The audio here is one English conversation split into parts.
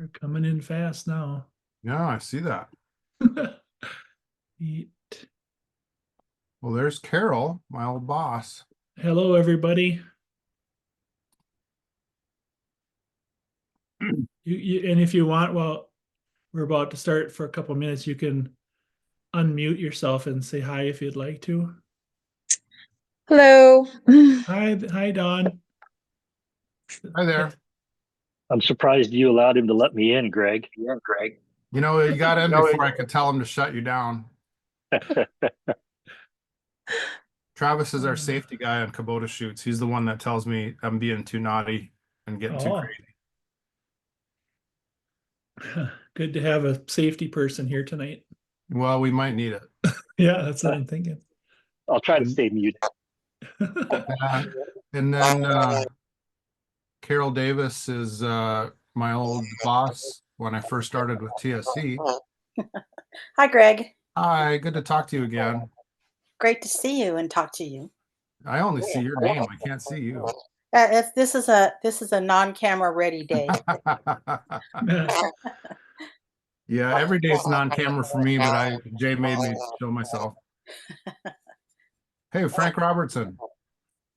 They're coming in fast now. Yeah, I see that. Well, there's Carol, my old boss. Hello, everybody. And if you want, well, we're about to start for a couple minutes. You can unmute yourself and say hi if you'd like to. Hello. Hi, Don. Hi there. I'm surprised you allowed him to let me in, Greg. You know, you got in before I could tell him to shut you down. Travis is our safety guy on Kubota shoots. He's the one that tells me I'm being too naughty and getting too crazy. Good to have a safety person here tonight. Well, we might need it. Yeah, that's what I'm thinking. I'll try to stay muted. And then Carol Davis is my old boss when I first started with TSC. Hi, Greg. Hi, good to talk to you again. Great to see you and talk to you. I only see your name. I can't see you. This is a non-camera ready day. Yeah, every day it's non-camera for me, but Jay made me show myself. Hey, Frank Robertson.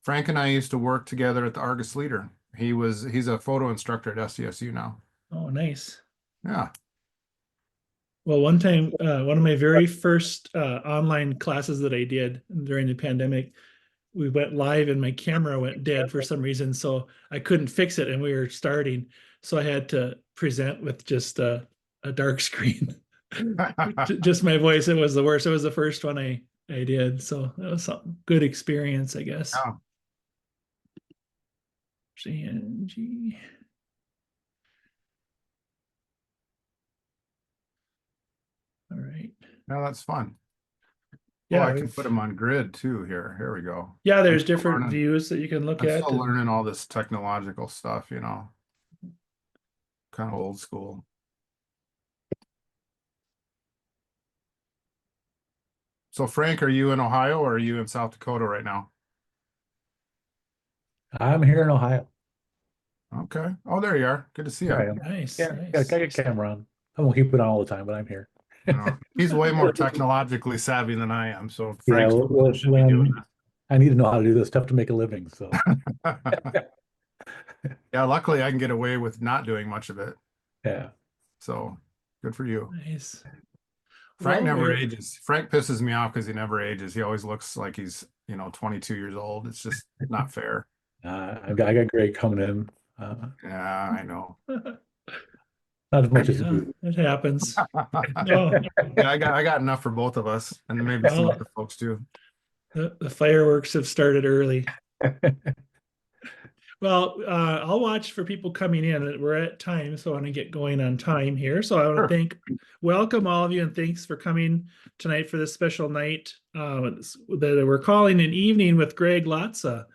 Frank and I used to work together at the Argus Leader. He's a photo instructor at SDSU now. Oh, nice. Yeah. Well, one time, one of my very first online classes that I did during the pandemic, we went live and my camera went dead for some reason. So I couldn't fix it and we were starting. So I had to present with just a dark screen. Just my voice. It was the worst. It was the first one I did. So that was some good experience, I guess. Yeah. CNG. All right. No, that's fun. Yeah, I can put them on grid too here. Here we go. Yeah, there's different views that you can look I'm at. still learning all this technological stuff, you know. Kind of old school. So Frank, are you in Ohio or are you in South Dakota right now? I'm here in Ohio. Okay. Oh, there you are. Good to see you. I am. Nice. Yeah, Nice. got a camera on. I won't keep it on all the time, but I'm here. He's way more technologically savvy than I am. So Yeah, Frank should be doing this. I need to know how to do this stuff to make a living. So yeah, luckily I can get away with not doing much of it. yeah. So good for you. Nice. Frank never ages. Frank pisses me off because he never ages. He always looks like he's, 22 years old. It's just not fair. I got Greg coming in. Yeah, I know. Not as much as you. It happens. Yeah, I got enough for both of us, and maybe some other folks too. The fireworks have started early. Well, I'll watch for people coming in. We're at time, so I want to get going on time here. So I want to welcome all of you, and thanks for coming tonight for this special night that we're calling an evening with Greg Latza.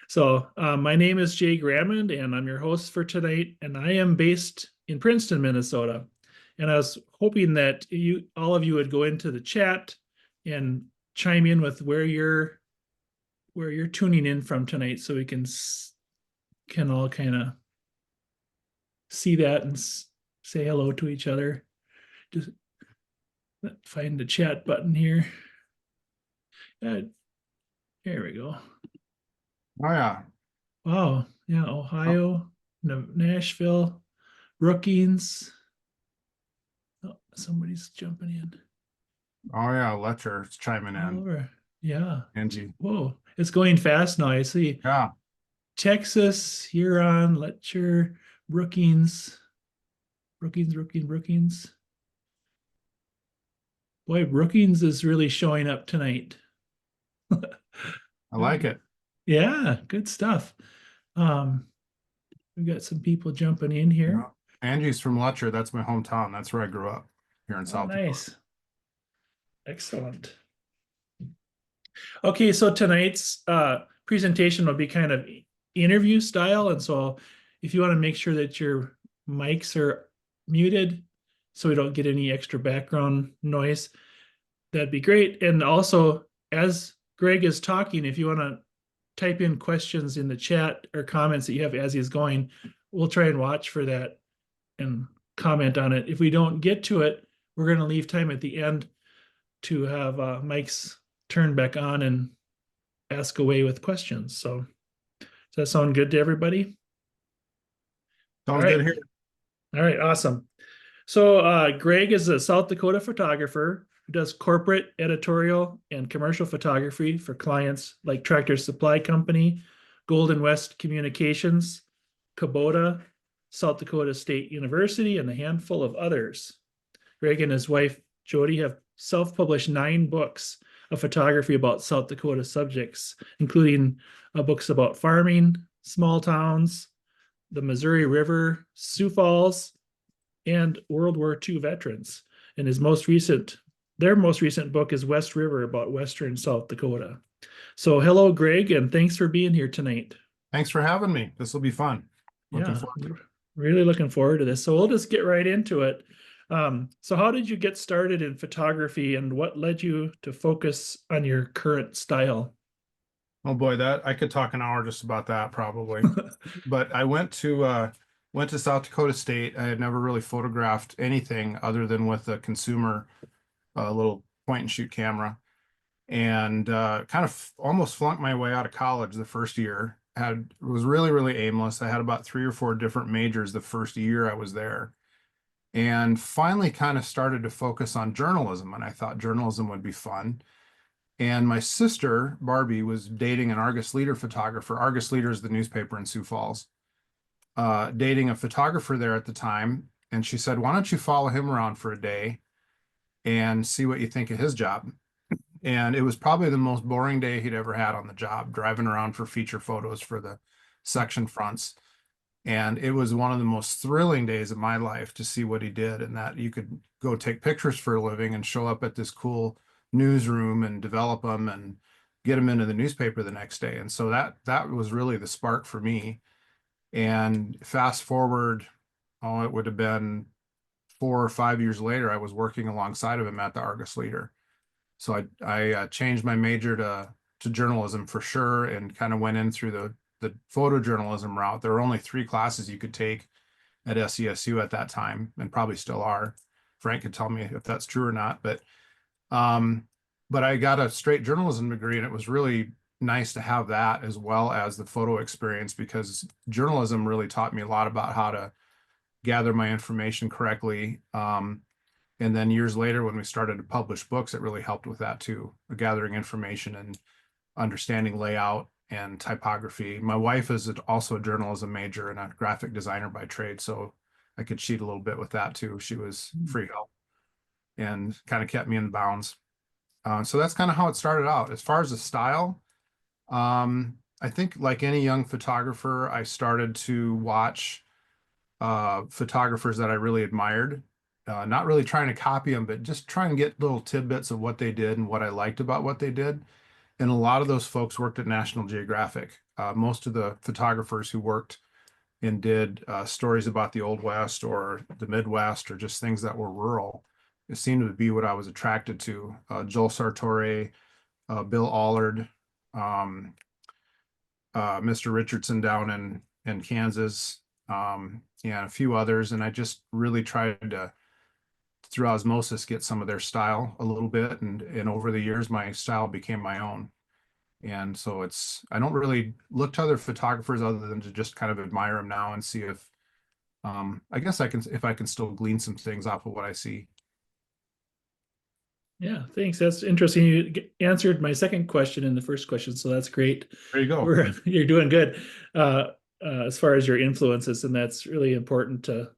So my name is Jay Grammond, and I'm your host for tonight, and I am based in Princeton, Minnesota. And I was hoping that all of you would go into the chat and chime in with where you're tuning in from tonight, so we can all kind of see that and say hello to each other. Just find the chat button here. Here we go. Oh yeah. Wow. Yeah. Ohio, Nashville, Brookings. Oh, somebody's jumping in. Oh yeah, Letcher's chiming in. Over. Yeah. Angie. Whoa. It's going fast now. I see. Yeah. Texas, Huron, Letcher, Brookings. Brookings. Boy, Brookings is really showing up tonight. I like it. Yeah, good stuff. We've got some people jumping in here. Yeah. Angie's from Letcher. That's my hometown. That's where I grew up, here in South Dakota. Nice. Excellent. Okay, so tonight's presentation will be kind of interview style. And so if you want to make sure that your mics are muted so we don't get any extra background noise, that'd be great. And also, as Greg is talking, if you want to type in questions in the chat or comments that you have as he's going, we'll try and watch for that and comment on it. If we don't get to it, we're going to leave time at the end to have Mike's turn back on and ask away with questions. So does that sound good to everybody? Sounds All right. good here. All right, awesome. So Greg is a South Dakota photographer who does corporate, editorial, and commercial photography for clients like Tractor Supply Company, Golden West Communications, Kubota, South Dakota State University, and a handful of others. Greg and his wife Jody have self-published 9 books of photography about South Dakota subjects, including books about farming, small towns, the Missouri River, Sioux Falls, and World War II veterans. And their most recent book is West River, about Western South Dakota. So hello, Greg, and thanks for being here tonight. Thanks for having me. This will be fun. Looking Yeah, forward to it. really looking forward to this. So we'll just get right into it. So how did you get started in photography, and what led you to focus on your current style? Oh boy, that I could talk an hour just about that probably. But I went to South Dakota State. I had never really photographed anything other than with a consumer little point and shoot camera, and kind of almost flunked my way out of college the first year. Was really aimless. I had about 3 or 4 different majors the first year I was there, and finally kind of started to focus on journalism, and I thought journalism would be fun. And my sister, Barbie, was dating an Argus Leader photographer. Argus Leader is the newspaper in Sioux Falls. Dating a photographer there at the time. And she said, why don't you follow him around for a day and see what you think of his job? And it was probably the most boring day he'd ever had on the job, driving around for feature photos for the section fronts. And it was one of the most thrilling days of my life to see what he did, and that you could go take pictures for a living and show up at this cool newsroom and develop them and get them into the newspaper the next day. And so that was really the spark for me. And fast forward, oh, it would have been 4 or 5 years later, I was working alongside of him at the Argus Leader. So I changed my major to journalism for sure, and kind of went in through the photojournalism route. There were only 3 classes you could take at SESU at that time, and probably still are. Frank could tell me if that's true or not, but I got a straight journalism degree, and it was really nice to have that as well as the photo experience, because journalism really taught me a lot about how to gather my information correctly. And then years later, when we started to publish books, it really helped with that too, gathering information and understanding layout and typography. My wife is also a journalism major and a graphic designer by trade, so I could cheat a little bit with that too. She was free help and kind of kept me in bounds. So that's kind of how it started out. As far as the style, I think like any young photographer, I started to watch photographers that I really admired. Not really trying to copy them, but just trying to get little tidbits of what they did and what I liked about what they did. And a lot of those folks worked at National Geographic. Most of the photographers who worked and did stories about the Old West or the Midwest or just things that were rural, it seemed to be what I was attracted to. Joel Sartore, Bill Allard, Mr. Richardson down in Kansas, and a few others. And I just really tried to, through osmosis, get some of their style a little bit. And over the years, my style became my own. And so I don't really look to other photographers other than to just kind of admire them now and see if, I guess if I can still glean some things off of what I see. Yeah, thanks. That's interesting. You answered my second question in the first question, so that's great. There you go. You're doing good as far as your influences, and that's really important to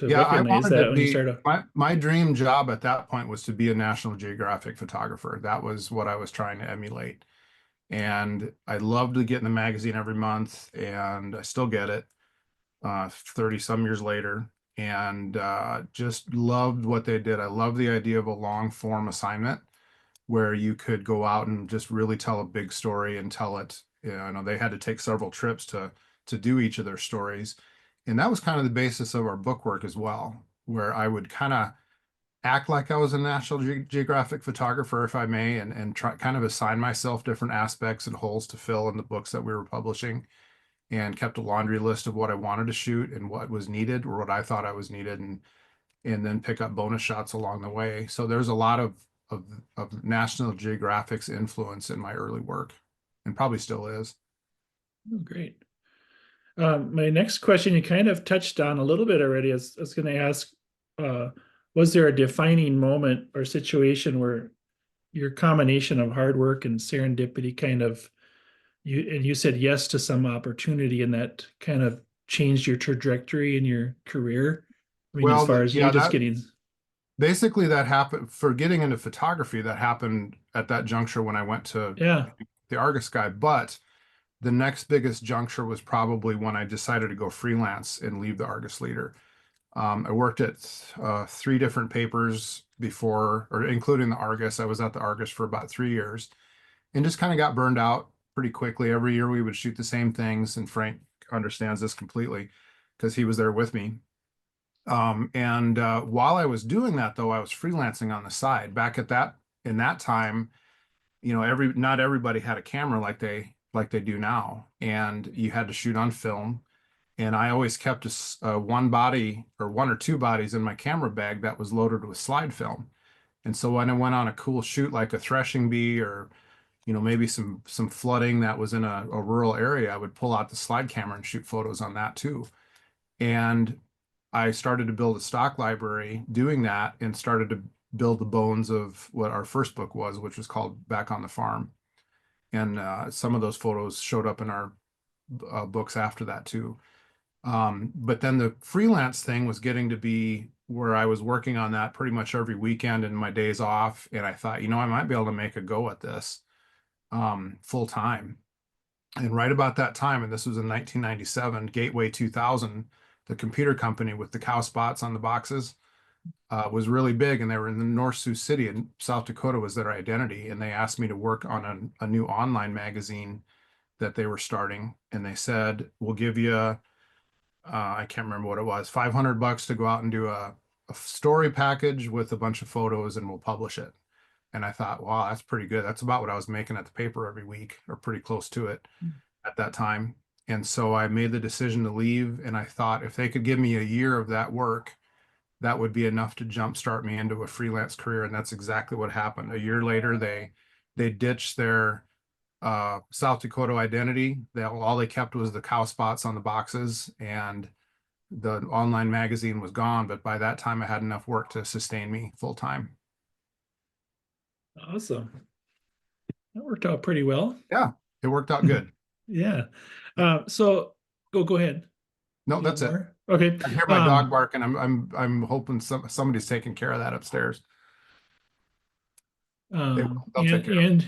Yeah, I recognize wanted that to when you be, start. my dream job at that point was to be a National Geographic photographer. That was what I was trying to emulate. And I loved to get in the magazine every month, and I still get it 30 some years later, and just loved what they did. I love the idea of a long form assignment where you could go out and just really tell a big story and tell it. You know, they had to take several trips to do each of their stories. And that was kind of the basis of our book work as well, where I would kind of act like I was a National Geographic photographer, if I may, and try kind of assign myself different aspects and holes to fill in the books that we were publishing. and kept a laundry list of what I wanted to shoot and what was needed or what I thought I was needed, and then pick up bonus shots along the way. So there's a lot of National Geographic's influence in my early work, and probably still is. Oh, great. My next question you kind of touched on a little bit already. I was going to ask, was there a defining moment or situation where your combination of hard work and serendipity kind of you said yes to some opportunity and that kind of changed your trajectory in your career? I mean, as Well, far as you yeah, just that getting, basically that happened for getting into photography. That happened at that juncture when I went to yeah, the Argus guy. But the next biggest juncture was probably when I decided to go freelance and leave the Argus Leader. I worked at 3 different papers before, or including the Argus. I was at the Argus for about 3 years and just kind of got burned out pretty quickly. Every year we would shoot the same things, and Frank understands this completely because he was there with me. And while I was doing that, though, I was freelancing on the side. Back at that in that time, not everybody had a camera like they do now, and you had to shoot on film. And I always kept one body or 1 or 2 bodies in my camera bag that was loaded with slide film. And so when I went on a cool shoot like a threshing bee or maybe some flooding that was in a rural area, I would pull out the slide camera and shoot photos on that too. And I started to build a stock library doing that and started to build the bones of what our first book was, which was called Back on the Farm. And some of those photos showed up in our books after that too. But then the freelance thing was getting to be where I was working on that pretty much every weekend in my days off. And I thought, I might be able to make a go at this full time. And right about that time, and this was in 1997, Gateway 2000, the computer company with the cow spots on the boxes, was really big. And they were in the North Sioux City, and South Dakota was their identity. And they asked me to work on a new online magazine that they were starting. And they said, we'll give you I can't remember what it was, $500 to go out and do a story package with a bunch of photos, and we'll publish it. And I thought, wow, that's pretty good. That's about what I was making at the paper every week, or pretty close to it at that time. And so I made the decision to leave. And I thought if they could give me a year of that work, that would be enough to jumpstart me into a freelance career. And that's exactly what happened. A year later, they ditched their South Dakota identity. All they kept was the cow spots on the boxes, and the online magazine was gone. But by that time, I had enough work to sustain me full time. awesome. That worked out pretty well. Yeah, it worked out good. Yeah. So go ahead. No, You that's have it. more? Okay. I hear my dog barking. I'm hoping somebody's taking care of that upstairs. They'll take care of it. And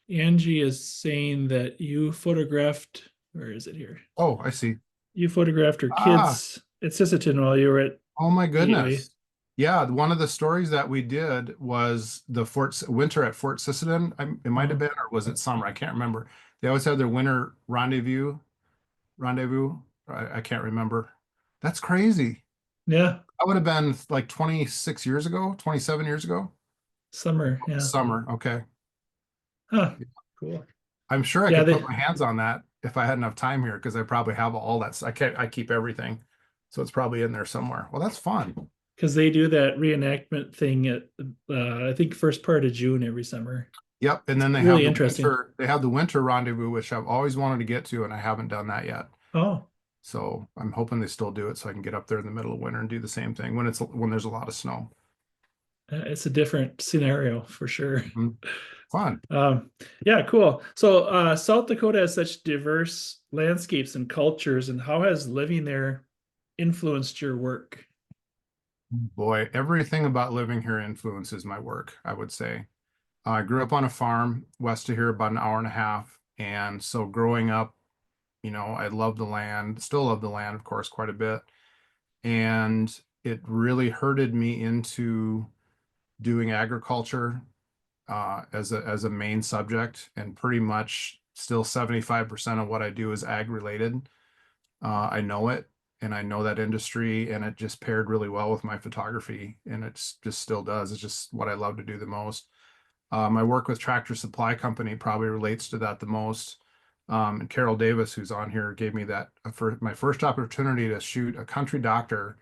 Angie is saying that you photographed, where is it here? Oh, I see. You photographed her Ah. kids at Sisseton while you were at, Oh my Gateway. goodness. Yeah, one of the stories that we did was the winter at Fort Sisseton. It might have been, or was it summer? I can't remember. They always had their winter rendezvous. I can't remember. That's crazy. yeah, That would have been like 26 years ago, 27 years ago. summer. Yeah. Summer. Okay. Huh. Cool. I'm sure I Yeah, could put my hands on that if I had enough time here, because I probably have all that. I keep everything. So it's probably in there somewhere. Well, that's fun. Because they do that reenactment thing at, I think, first part of June every summer. Yep. And then they Really have interesting. they have the winter rendezvous, which I've always wanted to get to, and I haven't done that yet. Oh, So I'm hoping they still do it so I can get up there in the middle of winter and do the same thing when there's a lot of snow. it's a different scenario for sure. Mhm. Fun. Yeah, cool. So South Dakota has such diverse landscapes and cultures, and how has living there influenced your work? Boy, everything about living here influences my work, I would say. I grew up on a farm west of here, about an hour and a half. And so growing up, I loved the land, still love the land, of course, quite a bit. And it really herded me into doing agriculture as a main subject, and pretty much still 75% of what I do is ag related. I know it, and I know that industry, and it just paired really well with my photography, and it's just still does. It's just what I love to do the most. My work with Tractor Supply Company probably relates to that the most. And Carol Davis, who's on here, gave me that for my first opportunity to shoot a country doctor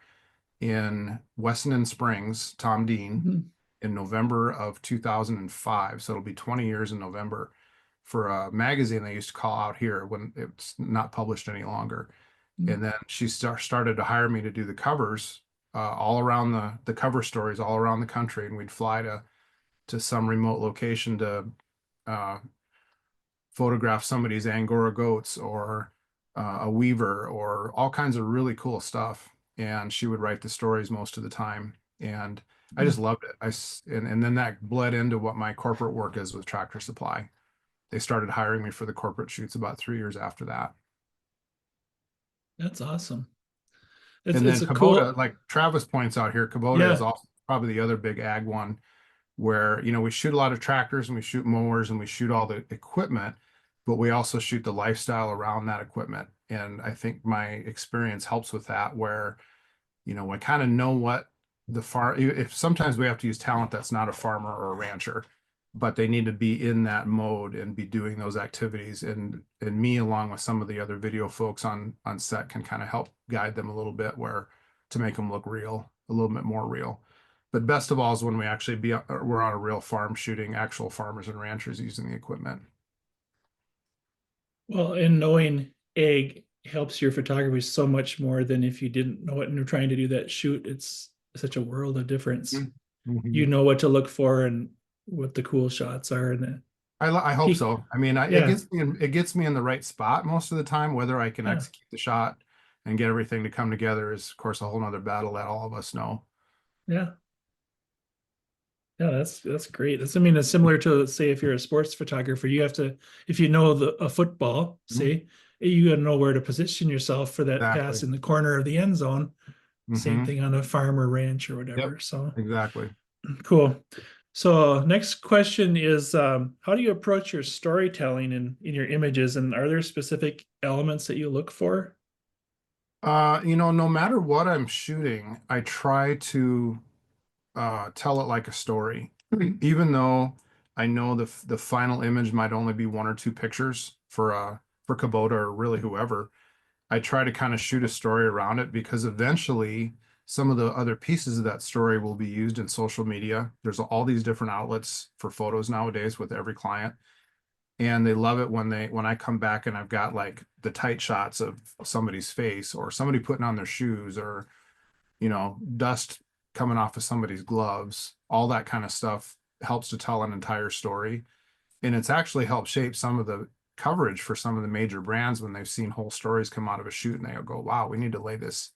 in Wessenden Springs, Tom Dean, Mhm. in November of 2005. So it'll be 20 years in November, for a magazine they used to call Out Here when it's not published any longer. Mhm. And then she started to hire me to do the covers all around the cover stories all around the country, and we'd fly to some remote location to uh, photograph somebody's Angora goats, or a weaver, or all kinds of really cool stuff. And she would write the stories most of the time. And I just loved it. And then that bled into what my corporate work is with Tractor Supply. They started hiring me for the corporate shoots about 3 years after that. That's awesome. It's And it's then a Kubota, cool. like Travis points out here, Kubota is Yeah. also probably the other big ag one, where, we shoot a lot of tractors and we shoot mowers and we shoot all the equipment, but we also shoot the lifestyle around that equipment. And I think my experience helps with that, where, I kind of know what the farm, if sometimes we have to use talent that's not a farmer or a rancher, but they need to be in that mode and be doing those activities. And me, along with some of the other video folks on set, can kind of help guide them a little bit, where to make them look real, a little bit more real. But best of all is when we're on a real farm shooting actual farmers and ranchers using the equipment. Well, and knowing ag helps your photography so much more than if you didn't know it and you're trying to do that shoot. It's such a world of difference. Mhm. You know what to look for and what the cool shots are, and the I hope peak. so. I mean, Yeah. it gets me in the right spot most of the time. Whether I can Yeah. execute the shot and get everything to come together is, of course, a whole nother battle that all of us know. Yeah. Yeah, that's great. I mean, it's similar to, say, if you're a sports photographer, you have to, if you know a football, Mhm. say, you gotta know where to position yourself for that Exactly. pass in the corner of the end zone. Same Mhm. thing on a farm or ranch or whatever. Yep. So Exactly. cool. So next question is, how do you approach your storytelling in your images, and are there specific elements that you look for? No matter what I'm shooting, I try to tell it like a story, even though I know the final image might only be one or two pictures for Kubota or really whoever. I try to kind of shoot a story around it, because eventually some of the other pieces of that story will be used in social media. There's all these different outlets for photos nowadays with every client. And they love it when I come back and I've got like the tight shots of somebody's face, or somebody putting on their shoes, or, dust coming off of somebody's gloves. All that kind of stuff helps to tell an entire story. And it's actually helped shape some of the coverage for some of the major brands when they've seen whole stories come out of a shoot, and they go, wow, we need to lay this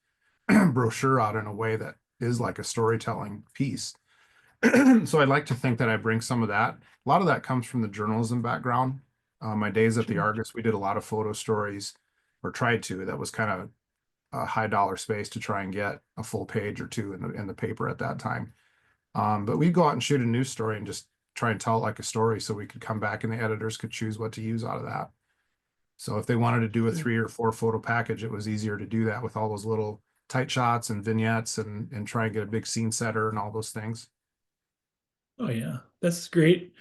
brochure out in a way that is like a storytelling piece. So I'd like to think that I bring some of that. A lot of that comes from the journalism background. My days at the Sure. Argus, we did a lot of photo stories, or tried to. That was kind of a high dollar space to try and get a full page or two in the paper at that time. But we'd go out and shoot a news story and just try and tell it like a story, so we could come back and the editors could choose what to use out of that. So if they wanted to do a Sure. 3 or 4 photo package, it was easier to do that with all those little tight shots and vignettes, and try and get a big scene setter and all those things. Oh yeah, that's great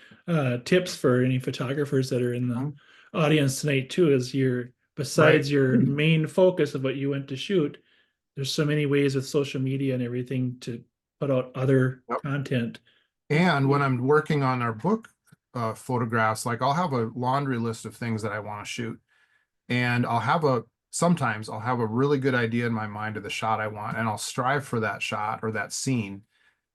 tips for any photographers that are in the Mhm. audience tonight too. Is your, Right. besides your main focus of what you went to shoot, there's so many ways with social media and everything to put out other Yep. content. And when I'm working on our book photographs, like I'll have a laundry list of things that I want to shoot. And sometimes I'll have a really good idea in my mind of the shot I want, and I'll strive for that shot or that scene.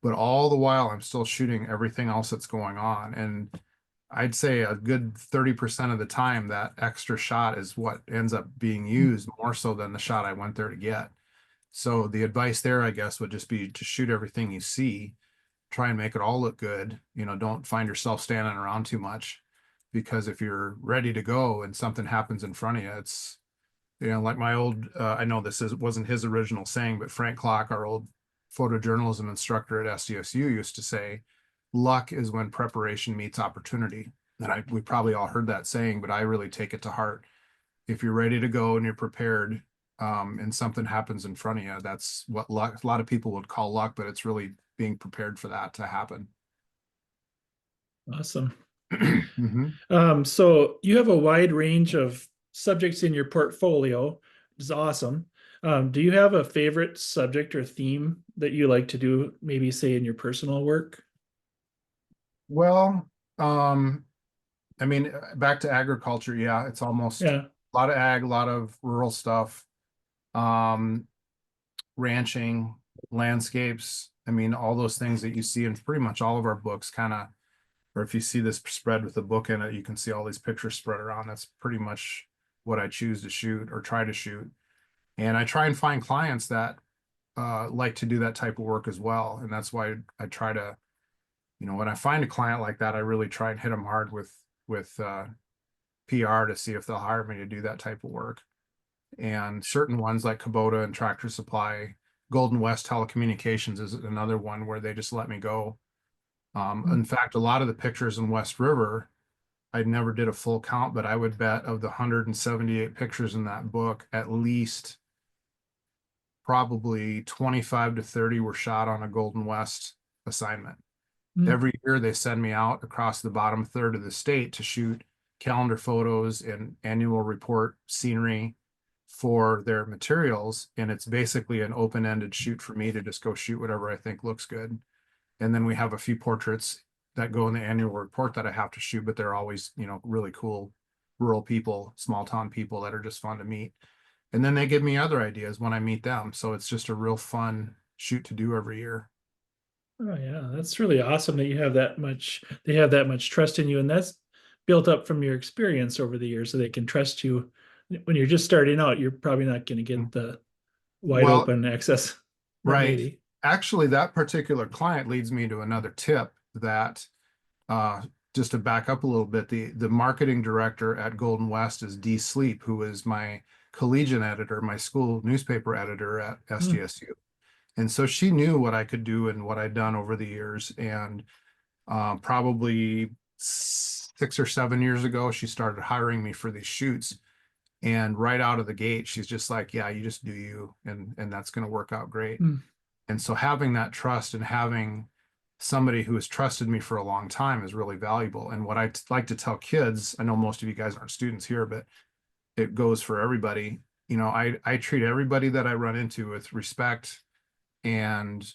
But all the while, I'm still shooting everything else that's going on. And I'd say a good 30% of the time, that extra shot is what ends up being used more so than the shot I went there to get. So the advice there, I guess, would just be to shoot everything you see, try and make it all look good. Don't find yourself standing around too much, because if you're ready to go and something happens in front of you, it's, like my old, I know wasn't his original saying, but Frank Clock, our old photojournalism instructor at SDSU, used to say, luck is when preparation meets opportunity. And we probably all heard that saying, but I really take it to heart. If you're ready to go and you're prepared, and something happens in front of you, that's what luck, a lot of people would call luck, but it's really being prepared for that to happen. Awesome. Mhm. So you have a wide range of subjects in your portfolio. It's awesome. Do you have a favorite subject or theme that you like to do, maybe say in your personal work? Well, I mean, back to agriculture, yeah, it's almost Yeah. a lot of ag, a lot of rural stuff, um, ranching, landscapes. I mean, all those things that you see in pretty much all of our books, kind of, or if you see this spread with a book in it, you can see all these pictures spread around. That's pretty much what I choose to shoot or try to shoot. And I try and find clients that like to do that type of work as well. And that's why I try to, when I find a client like that, I really try and hit them hard with PR to see if they'll hire me to do that type of work. And certain ones like Kubota and Tractor Supply, Golden West Telecommunications is another one where they just let me go. In fact, a lot of the pictures in West River, I never did a full count, but I would bet of the 178 pictures in that book, at least probably 25 to 30 were shot on a Golden West assignment. Every year they send me out across the bottom third of the state to shoot calendar photos and annual report scenery for their materials. And it's basically an open-ended shoot for me to just go shoot whatever I think looks good. And then we have a few portraits that go in the annual report that I have to shoot, but they're always, really cool rural people, small town people that are just fun to meet. And then they give me other ideas when I meet them. So it's just a real fun shoot to do every year. Oh yeah, that's really awesome that you have that much, they have that much trust in you, and that's built up from your experience over the years, so they can trust you. When you're just starting out, you're probably not going to get the wide Well, open access, but right. maybe. Actually, that particular client leads me to another tip that just to back up a little bit, the marketing director at Golden West is Dee Sleep, who is my collegiate editor, my school newspaper editor at SDSU. And so she knew what I could do and what I'd done over the years. And probably 6 or 7 years ago, she started hiring me for these shoots. And right out of the gate, she's just like, yeah, you just do you, and that's going to work out great. And so having that trust and having somebody who has trusted me for a long time is really valuable. And what I like to tell kids, I know most of you guys aren't students here, but it goes for everybody. I treat everybody that I run into with respect and,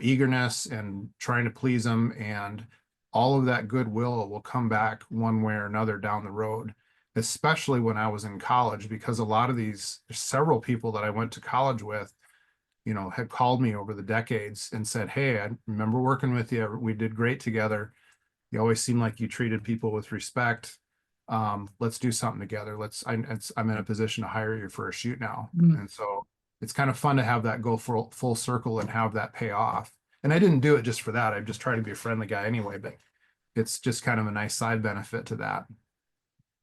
eagerness and trying to please them. And all of that goodwill will come back one way or another down the road, especially when I was in college, because a lot of there's several people that I went to college with, had called me over the decades and said, hey, I remember working with you. We did great together. You always seemed like you treated people with respect. Let's do something together. I'm in a position to hire you for a shoot now. And so it's kind of fun to have that go full circle and have that pay off. And I didn't do it just for that. I just try to be a friendly guy anyway, but it's just kind of a nice side benefit to that.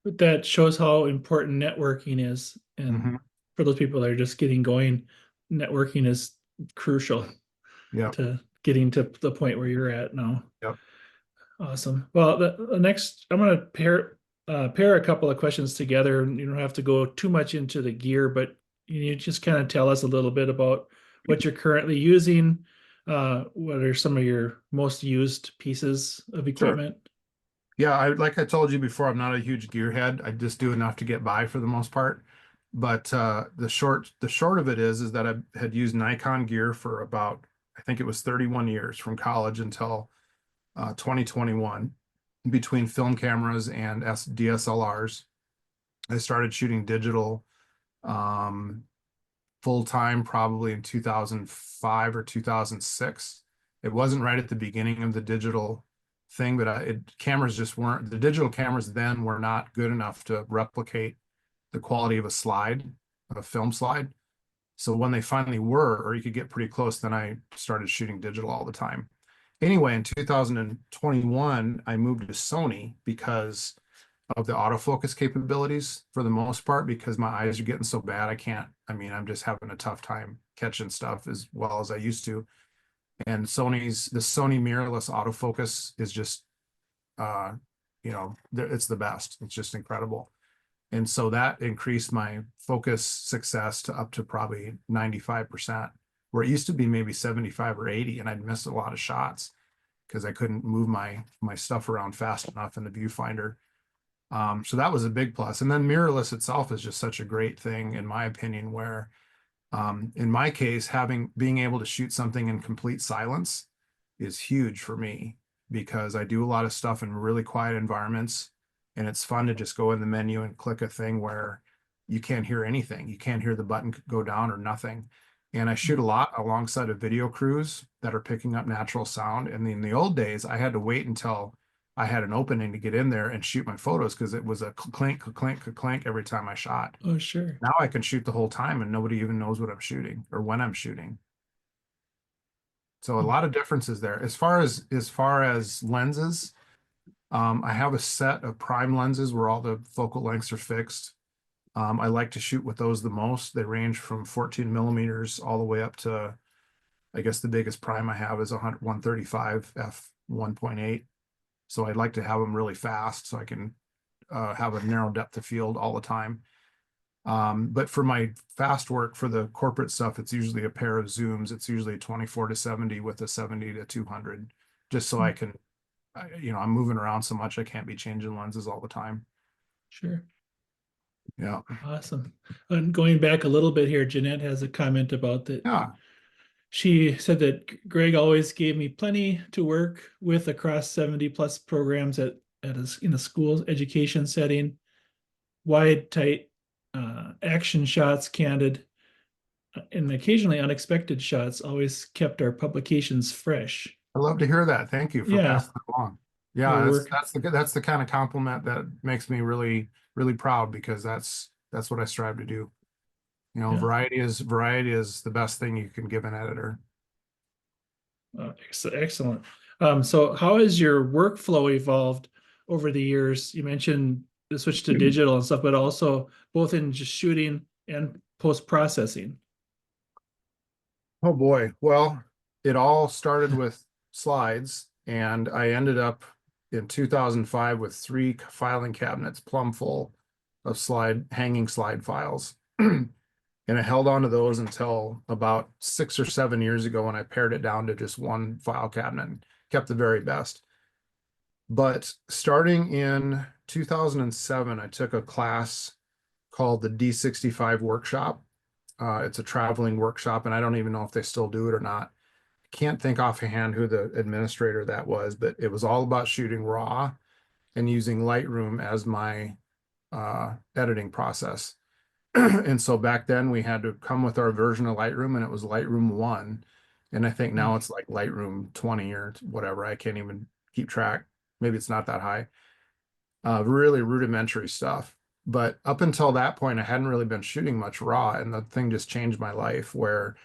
But that shows how important networking is. And for those people that are just getting going, networking is crucial Yeah. to getting to the point where you're at now. Yep. Awesome. Well, the next, I'm going to pair a couple of questions together. And you don't have to go too much into the gear, but you just kind of tell us a little bit about what you're currently using. What are some of your most used pieces of equipment? Yeah, like I told you before, I'm not a huge gearhead. I just do enough to get by for the most part. But the short of it is that I had used Nikon gear for about, I think it was 31 years from college until 2021, between film cameras and DSLRs. I started shooting digital full time probably in 2005 or 2006. It wasn't right at the beginning of the digital thing, but cameras just weren't, the digital cameras then were not good enough to replicate the quality of a film slide. So when they finally were, or you could get pretty close, then I started shooting digital all the time. Anyway, in 2021, I moved to Sony because of the autofocus capabilities for the most part, because my eyes are getting so bad. I'm just having a tough time catching stuff as well as I used to. And the Sony mirrorless autofocus is just, it's the best. It's just incredible. And so that increased my focus success to up to probably 95%, where it used to be maybe 75 or 80, and I'd miss a lot of shots. because I couldn't move my stuff around fast enough in the viewfinder. So that was a big plus. And then mirrorless itself is just such a great thing, in my opinion, where in my case, being able to shoot something in complete silence is huge for me, because I do a lot of stuff in really quiet environments, and it's fun to just go in the menu and click a thing where you can't hear anything. You can't hear the button go down or nothing. And I shoot a lot alongside of video crews that are picking up natural sound. And in the old days, I had to wait until I had an opening to get in there and shoot my photos, because it was a clink, clink, clink every time I shot. Oh, sure. Now I can shoot the whole time and nobody even knows what I'm shooting or when I'm shooting. So a lot of differences there. As far as lenses, I have a set of prime lenses where all the focal lengths are fixed. I like to shoot with those the most. They range from 14 millimeters all the way up to, I guess the biggest prime I have is 135 f 1.8. So I'd like to have them really fast so I can have a narrow depth of field all the time. But for my fast work, for the corporate stuff, it's usually a pair of zooms. It's usually 24-70 with a 70-200, just so I can, I'm moving around so much I can't be changing lenses all the time. Sure. Yeah. Awesome. And going back a little bit here, Jeanette has a comment about that. Yeah. She said that Greg always gave me plenty to work with across 70+ programs in a school education setting. Wide, tight action shots, candid, and occasionally unexpected shots always kept our publications fresh. I love to hear that. Thank you for Yeah. passing that along. Yeah, We'll that's the kind of compliment that makes me really, really proud, because that's what I strive to do. Yeah. Variety is the best thing you can give an editor. Excellent. So how has your workflow evolved over the years? You mentioned the switch to digital and stuff, but also both in just shooting and post-processing. Oh boy. Well, it all started with slides, and I ended up in 2005 with 3 filing cabinets plumb full of hanging slide files. And I held on to those until about 6 or 7 years ago, when I pared it down to just one file cabinet and kept the very best. But starting in 2007, I took a class called the D65 workshop. It's a traveling workshop, and I don't even know if they still do it or not. Can't think offhand who the administrator that was, but it was all about shooting raw and using Lightroom as my editing process. And so back then we had to come with our version of Lightroom, and it was Lightroom 1. And I think now it's like Lightroom 20 or whatever. I can't even keep track. Maybe it's not that high. Really rudimentary stuff. But up until that point, I hadn't really been shooting much raw, and the thing just changed my life, where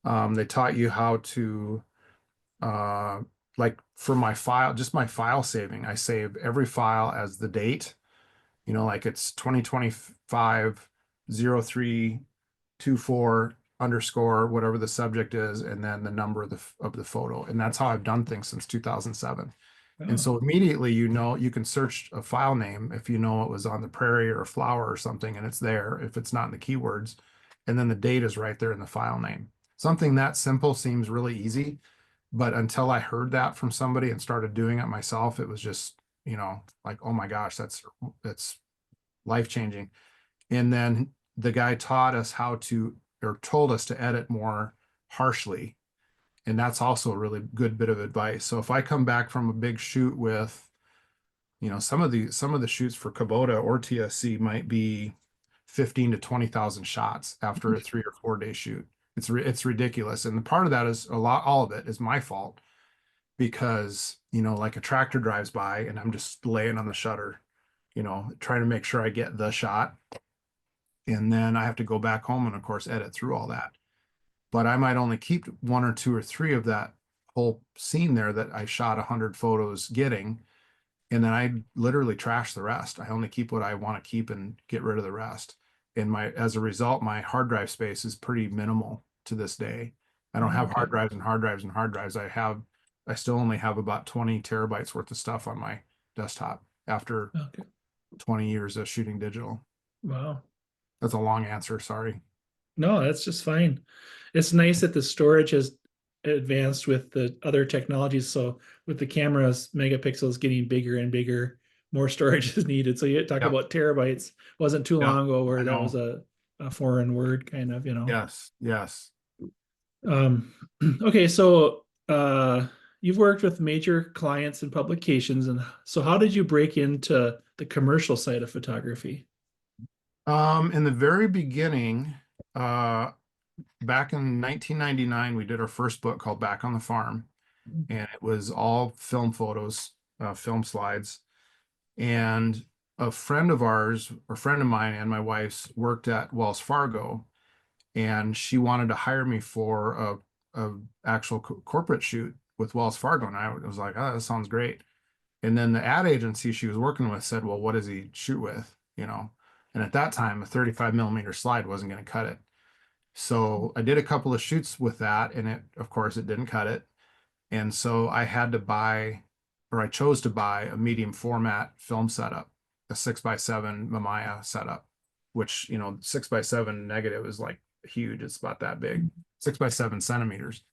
they taught you how to, like for my file, just my file saving, I save every file as the date, like it's 2025 0324 _ whatever the subject is, and then the number of the photo. And that's how I've done things since 2007. And so immediately, you can search a file name if you know it was on the prairie or a flower or something, and it's there if it's not in the keywords. And then the date is right there in the file name. Something that simple seems really easy, but until I heard that from somebody and started doing it myself, it was just, like, oh my gosh, that's life-changing. And then the guy taught us told us to edit more harshly. And that's also a really good bit of advice. So if I come back from a big shoot with, some of the shoots for Kubota or TSC might be 15 to 20,000 shots after a 3 or 4 day shoot. It's ridiculous. And the part of that is all of it is my fault, because, like a tractor drives by and I'm just laying on the shutter, trying to make sure I get the shot. And then I have to go back home and of course edit through all that. But I might only keep 1 or 2 or 3 of that whole scene there that I shot 100 photos getting. And then I literally trash the rest. I only keep what I want to keep and get rid of the rest. And as a result, my hard drive space is pretty minimal to this day. I don't have hard drives and hard drives and hard drives. I still only have about 20 terabytes worth of stuff on my desktop after 20 years of shooting digital. Wow. That's a long answer. Sorry. No, that's just fine. It's nice that the storage has advanced with the other technologies, so with the cameras, megapixels getting bigger and bigger, more storage is needed. So you talk Yep. about terabytes. Wasn't too Yep, long ago I where that know. was a foreign word, kind of, Yes, yes. Um, okay, so you've worked with major clients and publications, and so how did you break into the commercial side of photography? In the very beginning, back in 1999, we did our first book called Back on the Farm, and it was all film photos, film slides. And a friend of ours, or friend of mine and my wife's, worked at Wells Fargo, and she wanted to hire me for a actual corporate shoot with Wells Fargo. And I was like, oh, that sounds great. And then the ad agency she was working with said, well, what does he shoot with? And at that time, a 35 mm slide wasn't going to cut it. So I did a couple of shoots with that, and of course, it didn't cut it. And so I had to buy, or I chose to buy, a medium format film setup, a 6x7 Mamiya setup, which, 6x7 negative is like huge. It's about that big, 6x7 centimeters.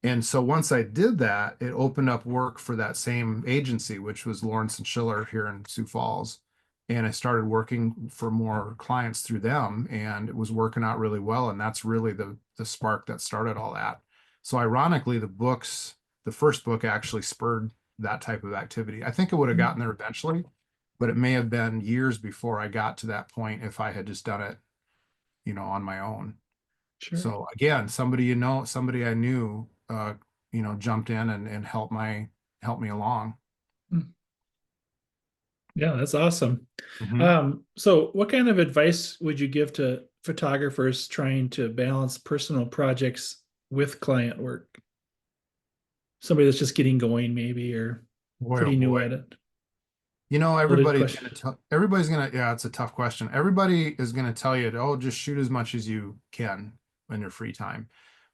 And so once I did that, it opened up work for that same agency, which was Lawrence and Schiller here in Sioux Falls. And I started working for more clients through them, and it was working out really well. And that's really the spark that started all that. So ironically, the first book actually spurred that type of activity. I think it would have gotten there eventually, but it may have been years before I got to that point if I had just done it, on my own. Sure. So again, somebody somebody I knew, jumped in and helped me along. Yeah, that's awesome. Mhm. So what kind of advice would you give to photographers trying to balance personal projects with client work? Somebody that's just getting going, maybe, or Boy, oh pretty new boy. at it. Loaded question. Yeah, it's a tough question. Everybody is gonna tell you, oh, just shoot as much as you can in your free time.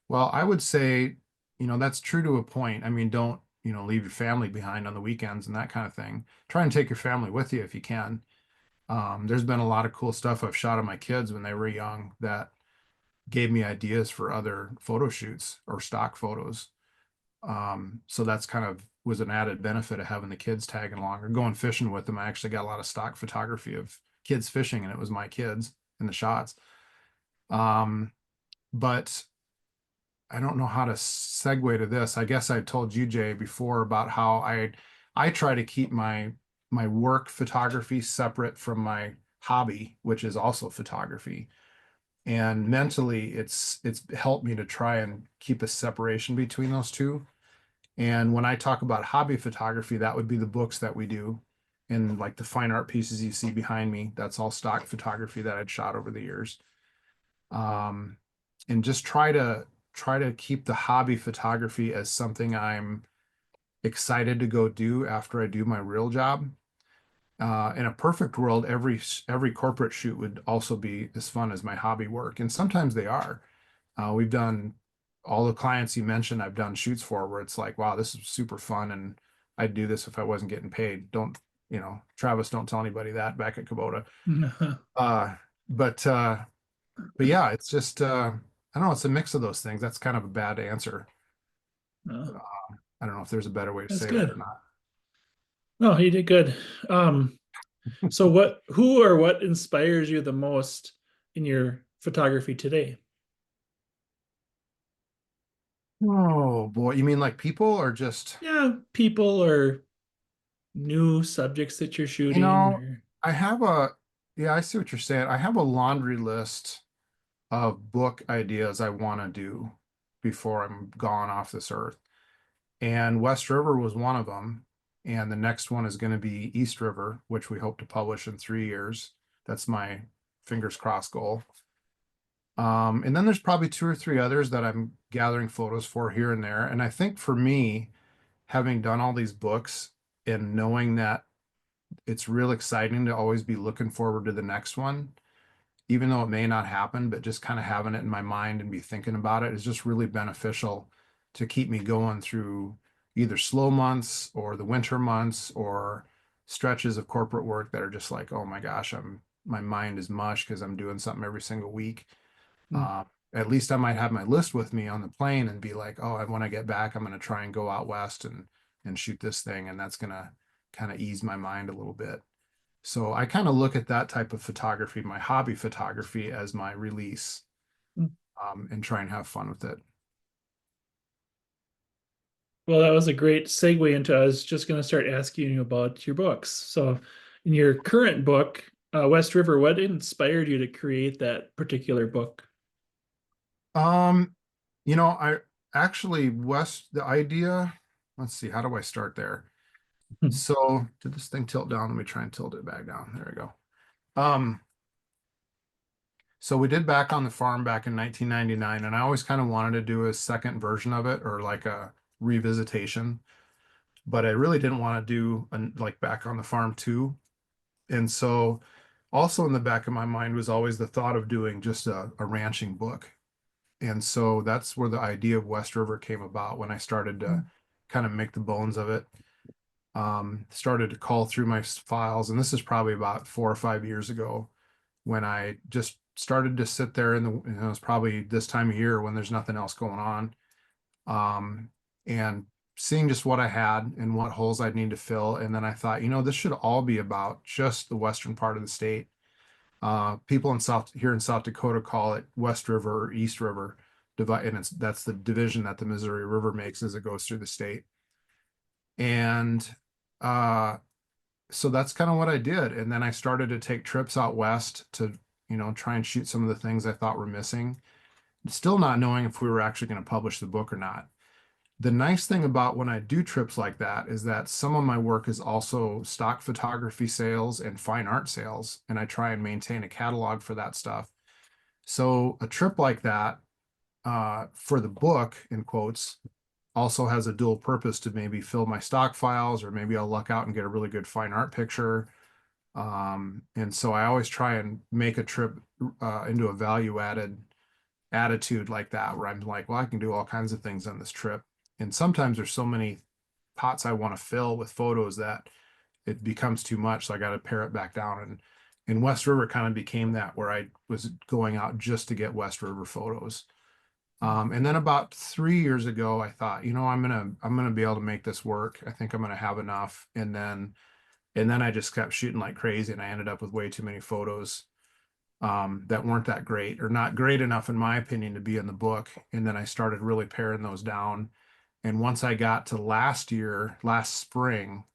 Well, I would say, that's true to a point. I mean, don't, leave your family behind on the weekends and that kind of thing. Try and take your family with you if you can. There's been a lot of cool stuff I've shot of my kids when they were young that gave me ideas for other photo shoots or stock photos. So that's kind of was an added benefit of having the kids tagging along or going fishing with them. I actually got a lot of stock photography of kids fishing, and it was my kids in the shots. But I don't know how to segue to this. I guess I told you, Jay, before about how I try to keep my work photography separate from my hobby, which is also photography. And mentally, it's helped me to try and keep a separation between those two. And when I talk about hobby photography, that would be the books that we do, and like the fine art pieces you see behind me. That's all stock photography that I'd shot over the years. Um, and just try to keep the hobby photography as something I'm excited to go do after I do my real job. In a perfect world, every corporate shoot would also be as fun as my hobby work, and sometimes they are. We've done all the clients you mentioned. I've done shoots for where it's like, wow, this is super fun, and I'd do this if I wasn't getting paid. Don't, Travis, don't tell anybody that back at Kubota. Uh, but yeah, it's just I don't know. It's a mix of those things. That's kind of a bad answer. Oh, I don't know if there's a better way to that's say that or good. not. No, you did good. So who or what inspires you the most in your photography today? Oh boy, you mean like people or just, Yeah, people or new subjects that you're you shooting know, or I have yeah, I see what you're saying. I have a laundry list of book ideas I want to do before I'm gone off this earth. And West River was one of them. And the next one is going to be East River, which we hope to publish in 3 years. That's my fingers crossed goal. And then there's probably two or three others that I'm gathering photos for here and there. And I think for me, having done all these books and knowing that it's real exciting to always be looking forward to the next one, even though it may not happen, but just kind of having it in my mind and be thinking about it is just really beneficial to keep me going through either slow months or the winter months or stretches of corporate work that are just like, oh my gosh, my mind is mush because I'm doing something every single week. Mm. At least I might have my list with me on the plane and be like, oh, when I get back, I'm going to try and go out west and and shoot this thing, and that's gonna kind of ease my mind a little bit. So I kind of look at that type of photography, my hobby photography, as my release, Mm. and try and have fun with it. Well, that was a great segue into, I was just going to start asking you about your books. So, in your current book, West River, what inspired you to create that particular book? You know, I actually the idea, let's see, how do I start there? Hmm. So did this thing tilt down? Let me try and tilt it back down. There we go. So we did Back on the Farm back in 1999, and I always kind of wanted to do a second version of it, or like a revisitation, but I really didn't want to do like Back on the Farm 2. And so also in the back of my mind was always the thought of doing just a ranching book. And so that's where the idea of West River came about, when I started to kind of make the bones of it. Started to call through my files, and this is probably about 4 or 5 years ago, when I just started to sit there it was probably this time of year when there's nothing else going on. And seeing just what I had and what holes I'd need to fill. And then I thought, this should all be about just the western part of the state. People here in South Dakota call it West River or East River divide, and that's the division that the Missouri River makes as it goes through the state. And so that's kind of what I did. And then I started to take trips out west to, try and shoot some of the things I thought were missing, still not knowing if we were actually going to publish the book or not. The nice thing about when I do trips like that is that some of my work is also stock photography sales and fine art sales, and I try and maintain a catalog for that stuff. So a trip like that, for the book, in quotes, also has a dual purpose to maybe fill my stock files, or maybe I'll luck out and get a really good fine art picture. And so I always try and make a trip into a value added attitude like that, where I'm like, well, I can do all kinds of things on this trip. And sometimes there's so many pots I want to fill with photos that it becomes too much. So I got to pare it back down. And West River kind of became that, where I was going out just to get West River photos. And then about 3 years ago, I thought, I'm gonna be able to make this work. I think I'm gonna have enough. And then I just kept shooting like crazy, and I ended up with way too many photos that weren't that great, or not great enough in my opinion to be in the book. And then I started really paring those down. And once I got to last spring,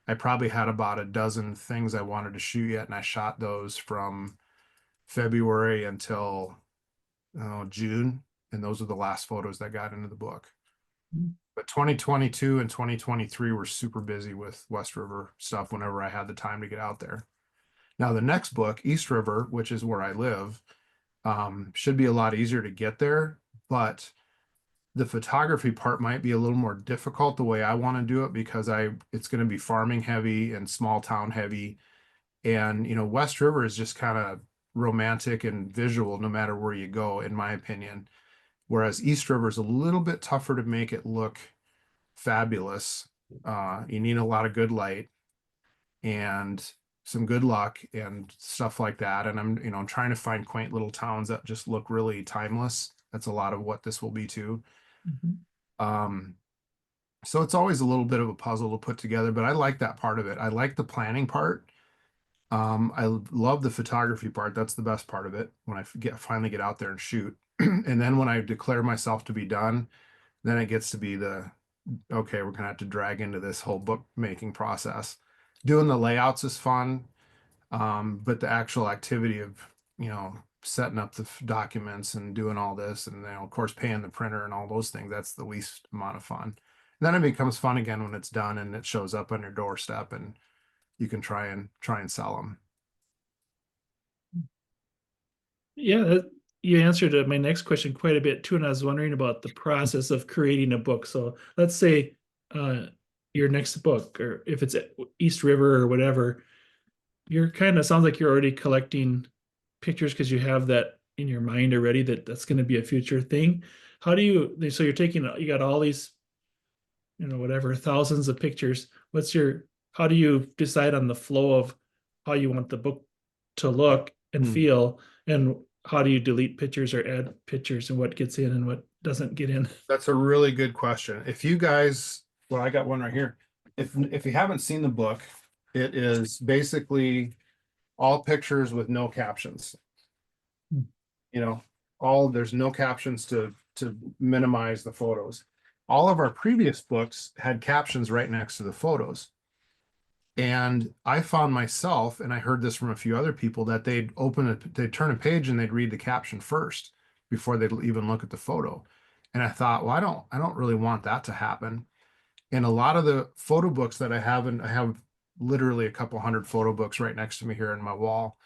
I probably had about a dozen things I wanted to shoot yet, and I shot those from February until June, and those are the last photos that got into the book. But 2022 and 2023 were super busy with West River stuff whenever I had the time to get out there. Now the next book, East River, which is where I live, should be a lot easier to get there, but the photography part might be a little more difficult the way I want to do it, because it's going to be farming heavy and small town heavy. And, West River is just kind of romantic and visual no matter where you go, in my opinion. Whereas East River is a little bit tougher to make it look fabulous. You need a lot of good light and some good luck and stuff like that. And I'm trying to find quaint little towns that just look really timeless. That's a lot of what this will be too. So it's always a little bit of a puzzle to put together, but I like that part of it. I like the planning part. I love the photography part. That's the best part of it, when I finally get out there and shoot. And then when I declare myself to be done, then it gets to be okay, we're gonna have to drag into this whole book making process. Doing the layouts is fun, but the actual activity of, setting up the documents and doing all this, and then of course paying the printer and all those things, that's the least amount of fun. And then it becomes fun again when it's done and it shows up on your doorstep and you can try and sell them. Yeah, you answered my next question quite a bit too, and I was wondering about the process of creating a book. So let's say your next book, or if it's East River or whatever, you're kind of, sounds like you're already collecting pictures because you have that in your mind already, that's going to be a future thing. How do you, so you're you got all these, whatever, thousands of pictures. How do you decide on the flow of how you want the book to look and feel, and how do you delete pictures or add pictures, and what gets in and what doesn't get in? That's a really good question. If you guys well, I got one right here. If you haven't seen the book, it is basically all pictures with no captions. Hmm. You know, there's no captions to minimize the photos. All of our previous books had captions right next to the photos. And I found myself, and I heard this from a few other people, that they'd turn a page and they'd read the caption first before they'd even look at the photo. And I thought, well, I don't really want that to happen. And a lot of the photo books that I have, and I have literally a couple hundred photo books right next to me here in my wall.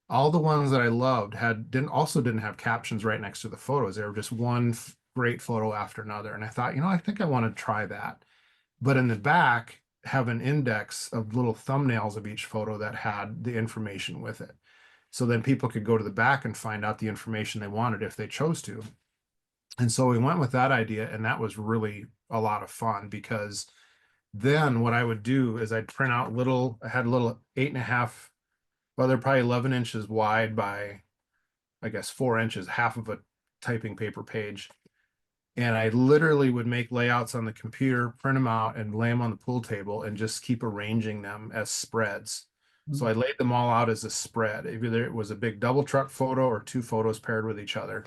All the ones that I loved didn't have captions right next to the photos. They were just one great photo after another. And I thought, I think I want to try that. But in the back, have an index of little thumbnails of each photo that had the information with it. So then people could go to the back and find out the information they wanted if they chose to. And so we went with that idea, and that was really a lot of fun, because then what I would do is I'd print out I had a little 8.5, well, they're probably 11 inches wide by, I guess, 4 inches, half of a typing paper page. And I literally would make layouts on the computer, print them out, and lay them on the pool table and just keep arranging them as spreads. So I laid them all out as a spread. Either it was a big double truck photo or two photos paired with each other.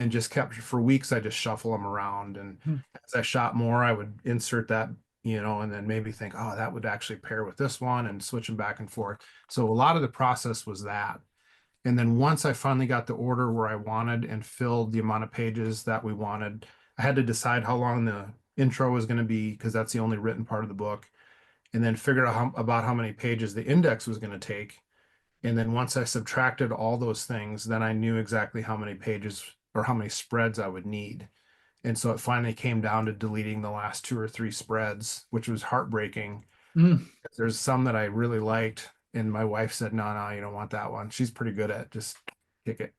And just kept, for weeks, I just shuffle them around. And as I shot more, I would insert that, and then maybe think, oh, that would actually pair with this one, and switch them back and forth. So a lot of the process was that. And then once I finally got the order where I wanted and filled the amount of pages that we wanted, I had to decide how long the intro was going to be, because that's the only written part of the book, and then figure out about how many pages the index was going to take. And then once I subtracted all those things, then I knew exactly how many pages or how many spreads I would need. And so it finally came down to deleting the last 2 or 3 spreads, which was heartbreaking. Mm. There's some that I really liked, and my wife said, no, you don't want that one. She's pretty good at just kick it.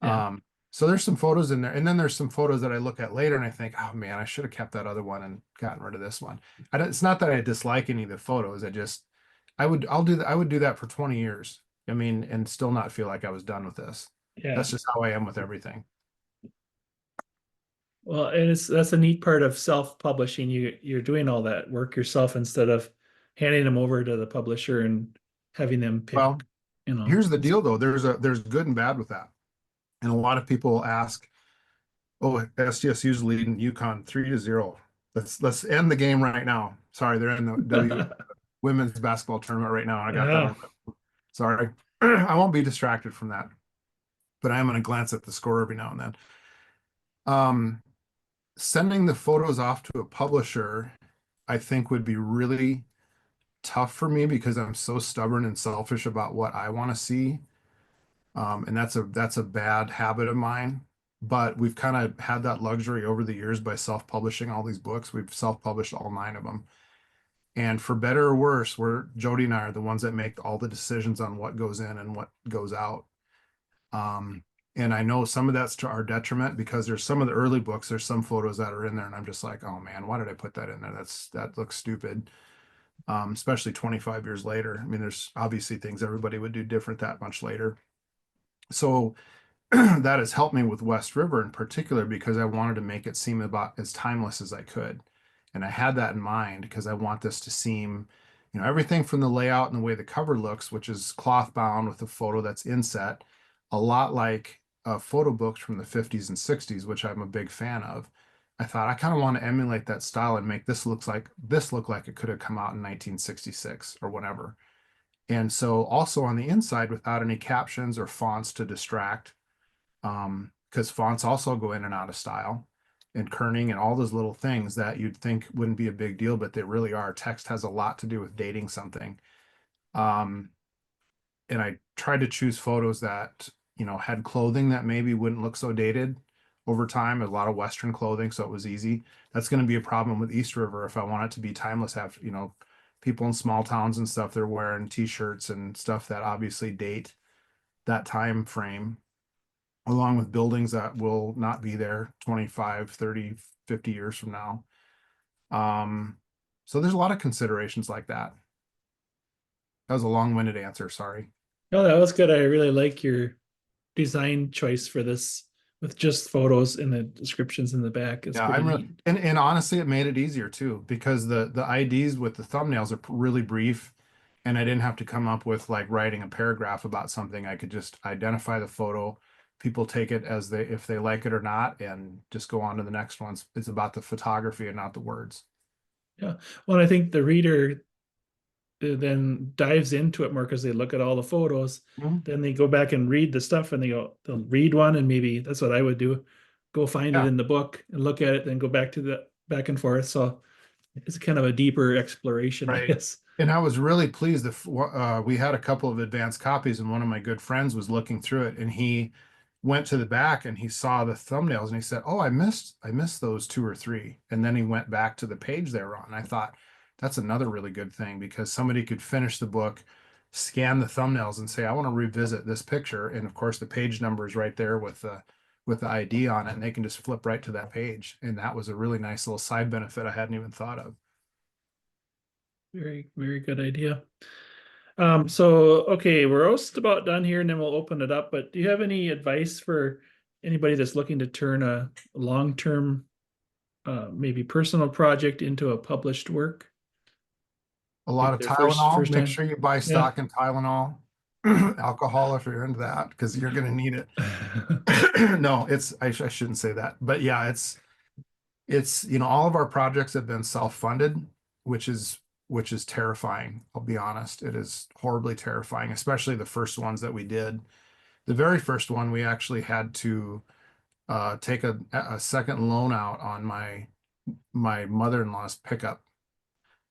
Yeah. So there's some photos in there, and then there's some photos that I look at later and I think, oh man, I should have kept that other one and gotten rid of this one. It's not that I dislike any of the photos. I would do that for 20 years. I mean, and still not feel like I was done with this. Yeah. That's just how I am with everything. Well, and that's a neat part of self-publishing. You're doing all that work yourself instead of handing them over to the publisher and having them pick, Well, you know. here's the deal though. There's good and bad with that. And a lot of people ask, oh, SDSU's leading UConn 3-0. Let's end the game right now. Sorry, they're in the women's basketball tournament right now. I got that. Sorry. I won't be distracted from that, but I am going to glance at the score every now and then. Sending the photos off to a publisher, I think, would be really tough for me, because I'm so stubborn and selfish about what I want to see. And that's a bad habit of mine. But we've kind of had that luxury over the years by self-publishing all these books. We've self-published all 9 of them. And for better or worse, Jody and I are the ones that make all the decisions on what goes in and what goes out. And I know some of that's to our detriment, because there's some of the early books, there's some photos that are in there and I'm just like, oh man, why did I put that in there? That looks stupid. Especially 25 years later. I mean, there's obviously things everybody would do different that much later. So that has helped me with West River in particular, because I wanted to make it seem about as timeless as I could. And I had that in mind, because I want this to seem, everything from the layout and the way the cover looks, which is cloth bound with a photo that's inset, a lot like photo books from the 50s and 60s, which I'm a big fan of. I thought I kind of want to emulate that style and make this look like it could have come out in 1966 or whatever. And so also on the inside, without any captions or fonts to distract, because fonts also go in and out of style, and kerning and all those little things that you'd think wouldn't be a big deal, but they really are. Text has a lot to do with dating something. And I tried to choose photos that, had clothing that maybe wouldn't look so dated over time, a lot of Western clothing, so it was easy. That's going to be a problem with East River if I want it to be timeless. Have, people in small towns and stuff, they're wearing t-shirts and stuff that obviously date that time frame, along with buildings that will not be there 25, 30, 50 years from now. So there's a lot of considerations like that. That was a long-winded answer, sorry. No, that was good. I really like your design choice for this with just photos and the descriptions in the back. It's Yeah, pretty I'm really, neat. and honestly, it made it easier too, because the IDs with the thumbnails are really brief, and I didn't have to come up with like writing a paragraph about something. I could just identify the photo. People take it as they, if they like it or not, and just go on to the next one. It's about the photography and not the words. Yeah. Well, I think the reader then dives into it more because they look at all the photos. Mhm. Then they go back and read the stuff and they'll read one, and maybe that's what I would do. Go find it Yeah. in the book and look at it, then go back to the back and forth. So it's kind of a deeper exploration, I Right. guess. And I was really pleased that we had a couple of advanced copies, and one of my good friends was looking through it, and he went to the back and he saw the thumbnails and he said, "Oh, I missed those two or three." And then he went back to the page they were on. I thought that's another really good thing, because somebody could finish the book, scan the thumbnails and say, "I want to revisit this picture." And of course, the page number is right there with the ID on it, and they can just flip right to that page. And that was a really nice little side benefit I hadn't even thought of. Very, very good idea. So okay, we're almost about done here, and then we'll open it up. But do you have any advice for anybody that's looking to turn a long-term, maybe personal project into a published work? A lot Maybe of their Tylenol. first Make time. sure you buy stock in Tylenol. Alcohol if you're into that, because you're going to need it. No, I shouldn't say that, but yeah, it's all of our projects have been self-funded, which is terrifying. I'll be honest, it is horribly terrifying, especially the first ones that we did. The very first one, we actually had to take a second loan out on my mother-in-law's pickup,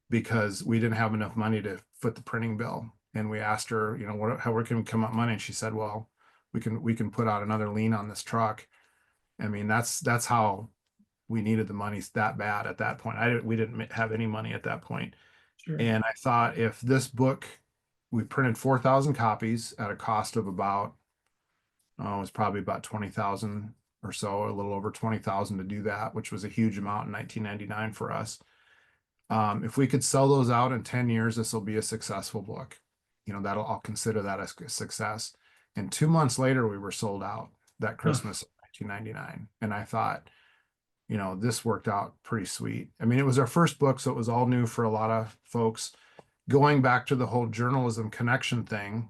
because we didn't have enough money to foot the printing bill. And we asked her, where can we come up money? And she said, "Well, we can put out another lien on this truck." I mean, that's how we needed the money that bad at that point. We didn't have any money at that point. Sure. And I thought, if this book, we printed 4,000 copies at a cost of about, it was probably about 20,000 or so, a little over 20,000 to do that, which was a huge amount in 1999 for us. If we could sell those out in 10 years, this will be a successful book. I'll consider that a success. And 2 months later, we were sold out that Christmas of 1999. And I thought, this worked out pretty sweet. I mean, it was our first book, so it was all new for a lot of folks. Going back to the whole journalism connection thing,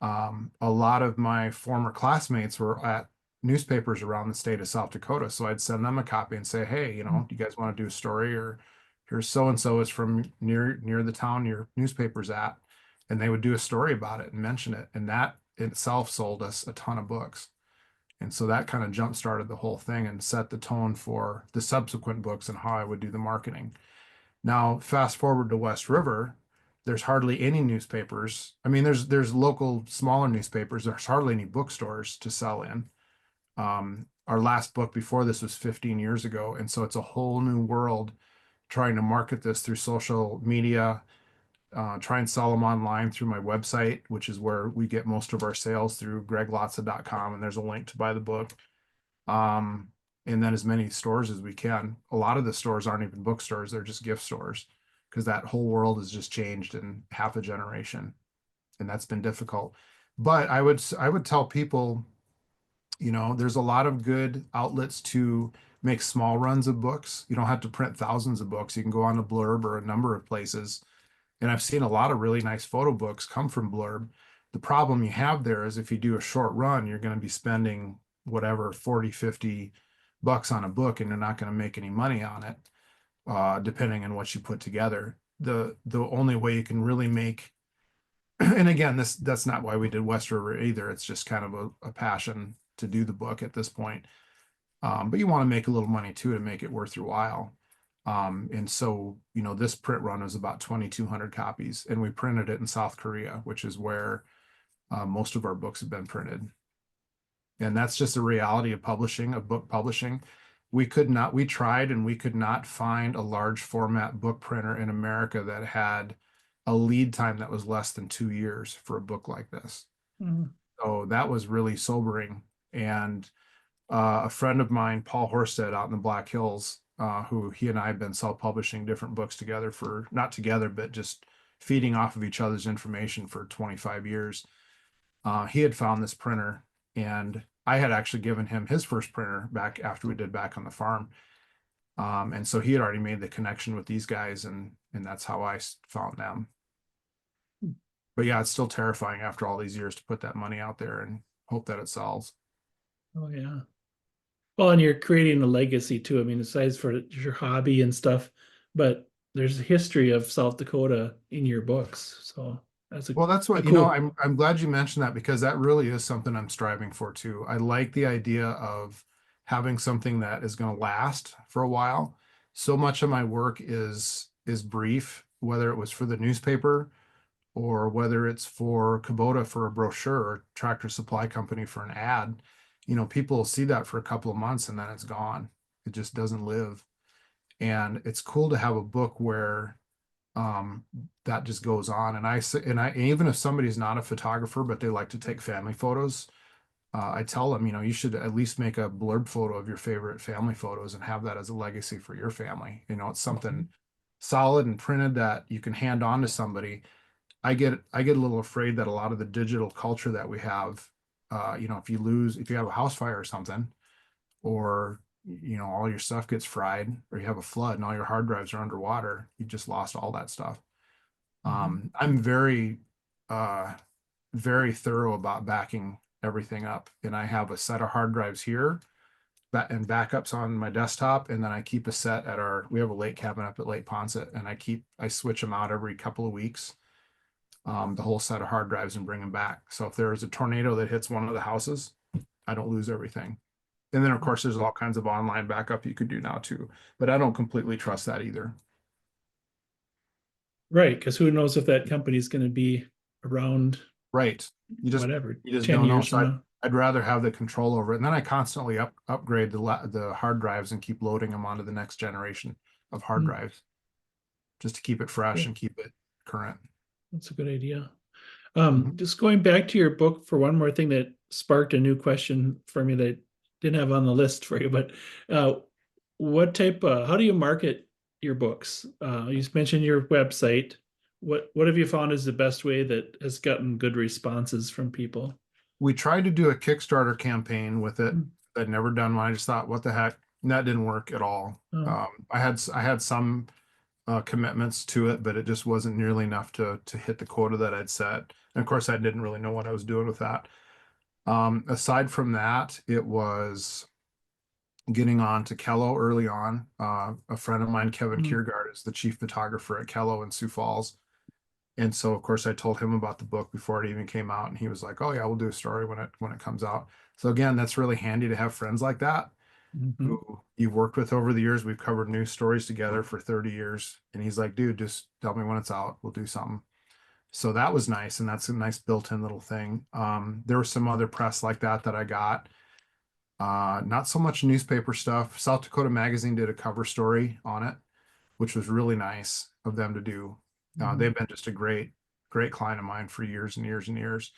a lot of my former classmates were at newspapers around the state of South Dakota. So I'd send them a copy and say, "Hey, do you guys want to do a story? Or here's so-and-so is from near the town your newspaper's at." And they would do a story about it and mention it. And that itself sold us a ton of books. And so that kind of jump started the whole thing and set the tone for the subsequent books and how I would do the marketing. Now, fast forward to West River, there's hardly any newspapers. I mean, there's local smaller newspapers. There's hardly any bookstores to sell in. Our last book before this was 15 years ago. And so it's a whole new world trying to market this through social media, try and sell them online through my website, which is where we get most of our sales, through greglatza.com. And there's a link to buy the book. And then as many stores as we can. A lot of the stores aren't even bookstores, they're just gift stores, because that whole world has just changed in half a generation. And that's been difficult. But I would tell people, there's a lot of good outlets to make small runs of books. You don't have to print thousands of books. You can go on to Blurb or a number of places. And I've seen a lot of really nice photo books come from Blurb. The problem you have there is, if you do a short run, you're going to be spending whatever, 40, 50 bucks on a book, and you're not going to make any money on it, depending on what you put together. The only way you can really make, and again, that's not why we did West River either. It's just kind of a passion to do the book at this point. But you want to make a little money too, to make it worth your while. And so, this print run is about 2,200 copies, and we printed it in South Korea, which is where most of our books have been printed. And that's just a reality of publishing, of book publishing. We tried, and we could not find a large format book printer in America that had a lead time that was less than 2 years for a book like this. Mhm. So that was really sobering. And a friend of mine, Paul Horsted, out in the Black Hills, who he and I have been self-publishing different books together for, not together, but just feeding off of each other's information for 25 years. He had found this printer, and I had actually given him his first printer back after we did Back on the Farm. And so he had already made the connection with these guys, and that's how I found them. But yeah, it's still terrifying after all these years to put that money out there and hope that it sells. Oh yeah. Well, and you're creating a legacy too. I mean, besides for your hobby and stuff, but there's a history of South Dakota in your books. So that's Well, that's what, cool. I'm glad you mentioned that, because that really is something I'm striving for too. I like the idea of having something that is going to last for a while. So much of my work is brief, whether it was for the newspaper or whether it's for Kubota for a brochure or Tractor Supply Company for an ad. People will see that for a couple of months and then it's gone. It just doesn't live. And it's cool to have a book where that just goes on. And even if somebody's not a photographer, but they like to take family photos, I tell them, you should at least make a blurb photo of your favorite family photos and have that as a legacy for your family. It's something solid and printed that you can hand on to somebody. I get a little afraid that a lot of the digital culture that we have, if you have a house fire or something, or all your stuff gets fried, or you have a flood and all your hard drives are underwater, you just lost all that stuff. I'm very very thorough about backing everything up, and I have a set of hard drives here and backups on my desktop, and then I keep a set we have a lake cabin up at Lake Ponset, and I switch them out every couple of weeks, the whole set of hard drives, and bring them back. So if there's a tornado that hits one of the houses, I don't lose everything. And then of course there's all kinds of online backup you could do now too, but I don't completely trust that either. Right, because who knows if that company's going to be around, Right. You just whatever, 10 10 don't know. years So from now. I'd rather have the control over it. And then I constantly upgrade the hard drives and keep loading them onto the next generation of hard Hmm. drives, just to keep it fresh Cool. and keep it current. That's a good idea. Mhm. Just going back to your book for one more thing that sparked a new question for me that I didn't have on the list for you, but how do you market your books? You mentioned your website. What have you found is the best way that has gotten good responses from people? We tried to do a Kickstarter campaign with it. Hmm. I'd never done one. I just thought, what the heck? And that didn't work at all. Oh. I had some commitments to it, but it just wasn't nearly enough to hit the quota that I'd set. And of course, I didn't really know what I was doing with that. Aside from that, it was getting on to Kello early on. A friend of mine, Kevin Hmm. Kiergaard, is the chief photographer at Kello in Sioux Falls. And so of course I told him about the book before it even came out, and he was like, "Oh yeah, we'll do a story when it comes out." So again, that's really handy to have friends like that Mhm. who you've worked with over the years. We've covered news stories together for 30 years. And he's like, "Dude, just tell me when it's out. We'll do something." So that was nice. And that's a nice built-in little thing. There was some other press like that I got. Not so much newspaper stuff. South Dakota Magazine did a cover story on it, which was really nice of them to do. Mhm. They've been just a great client of mine for years and years and years.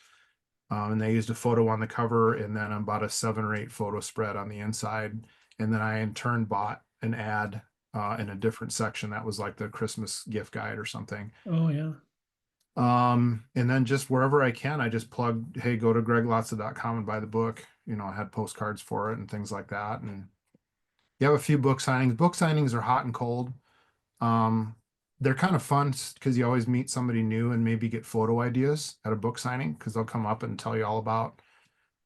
And they used a photo on the cover and then about a 7 or 8 photo spread on the inside. And then I in turn bought an ad in a different section that was like the Christmas gift guide or something. Oh yeah. And then just wherever I can, I just plugged, hey, go to greglatza.com and buy the book. I had postcards for it and things like that. And you have a few book signings. Book signings are hot and cold. They're kind of fun because you always meet somebody new and maybe get photo ideas at a book signing, because they'll come up and tell you all about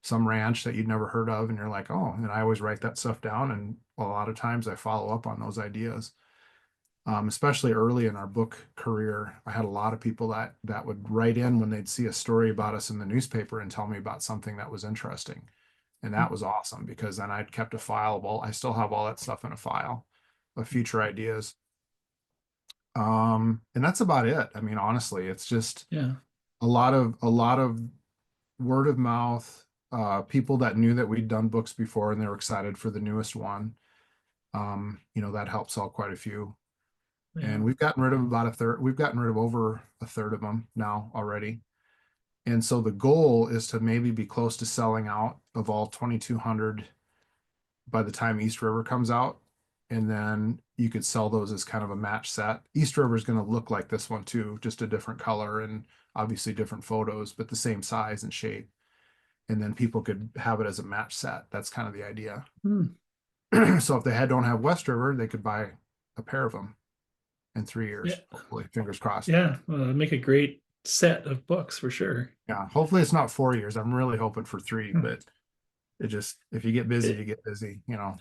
some ranch that you'd never heard of. And you're like, oh, and I always write that stuff down. And a lot of times I follow up on those ideas. Especially early in our book career, I had a lot of people that would write in when they'd see a story about us in the newspaper and tell me about something that was interesting. And that was awesome, because then I'd kept a file of I still have all that stuff in a file of future ideas. And that's about it. I mean, honestly, it's just Yeah. a lot of word of mouth, people that knew that we'd done books before and they were excited for the newest one. That helps sell quite a few. Yeah. And we've gotten rid of about a third. We've gotten rid of over a third of them now already. And so the goal is to maybe be close to selling out of all 2,200 by the time East River comes out. And then you could sell those as kind of a match set. East River is going to look like this one too, just a different color and obviously different photos, but the same size and shape. and then people could have it as a match set. That's kind of the idea. Hmm. So if they don't have West River, they could buy a pair of them in 3 years. Yeah. Hopefully, fingers crossed. Yeah, make a great set of books for sure. Yeah, hopefully it's not 4 years. I'm really hoping for 3, Hmm. but it just, if you get busy, you get busy, you know.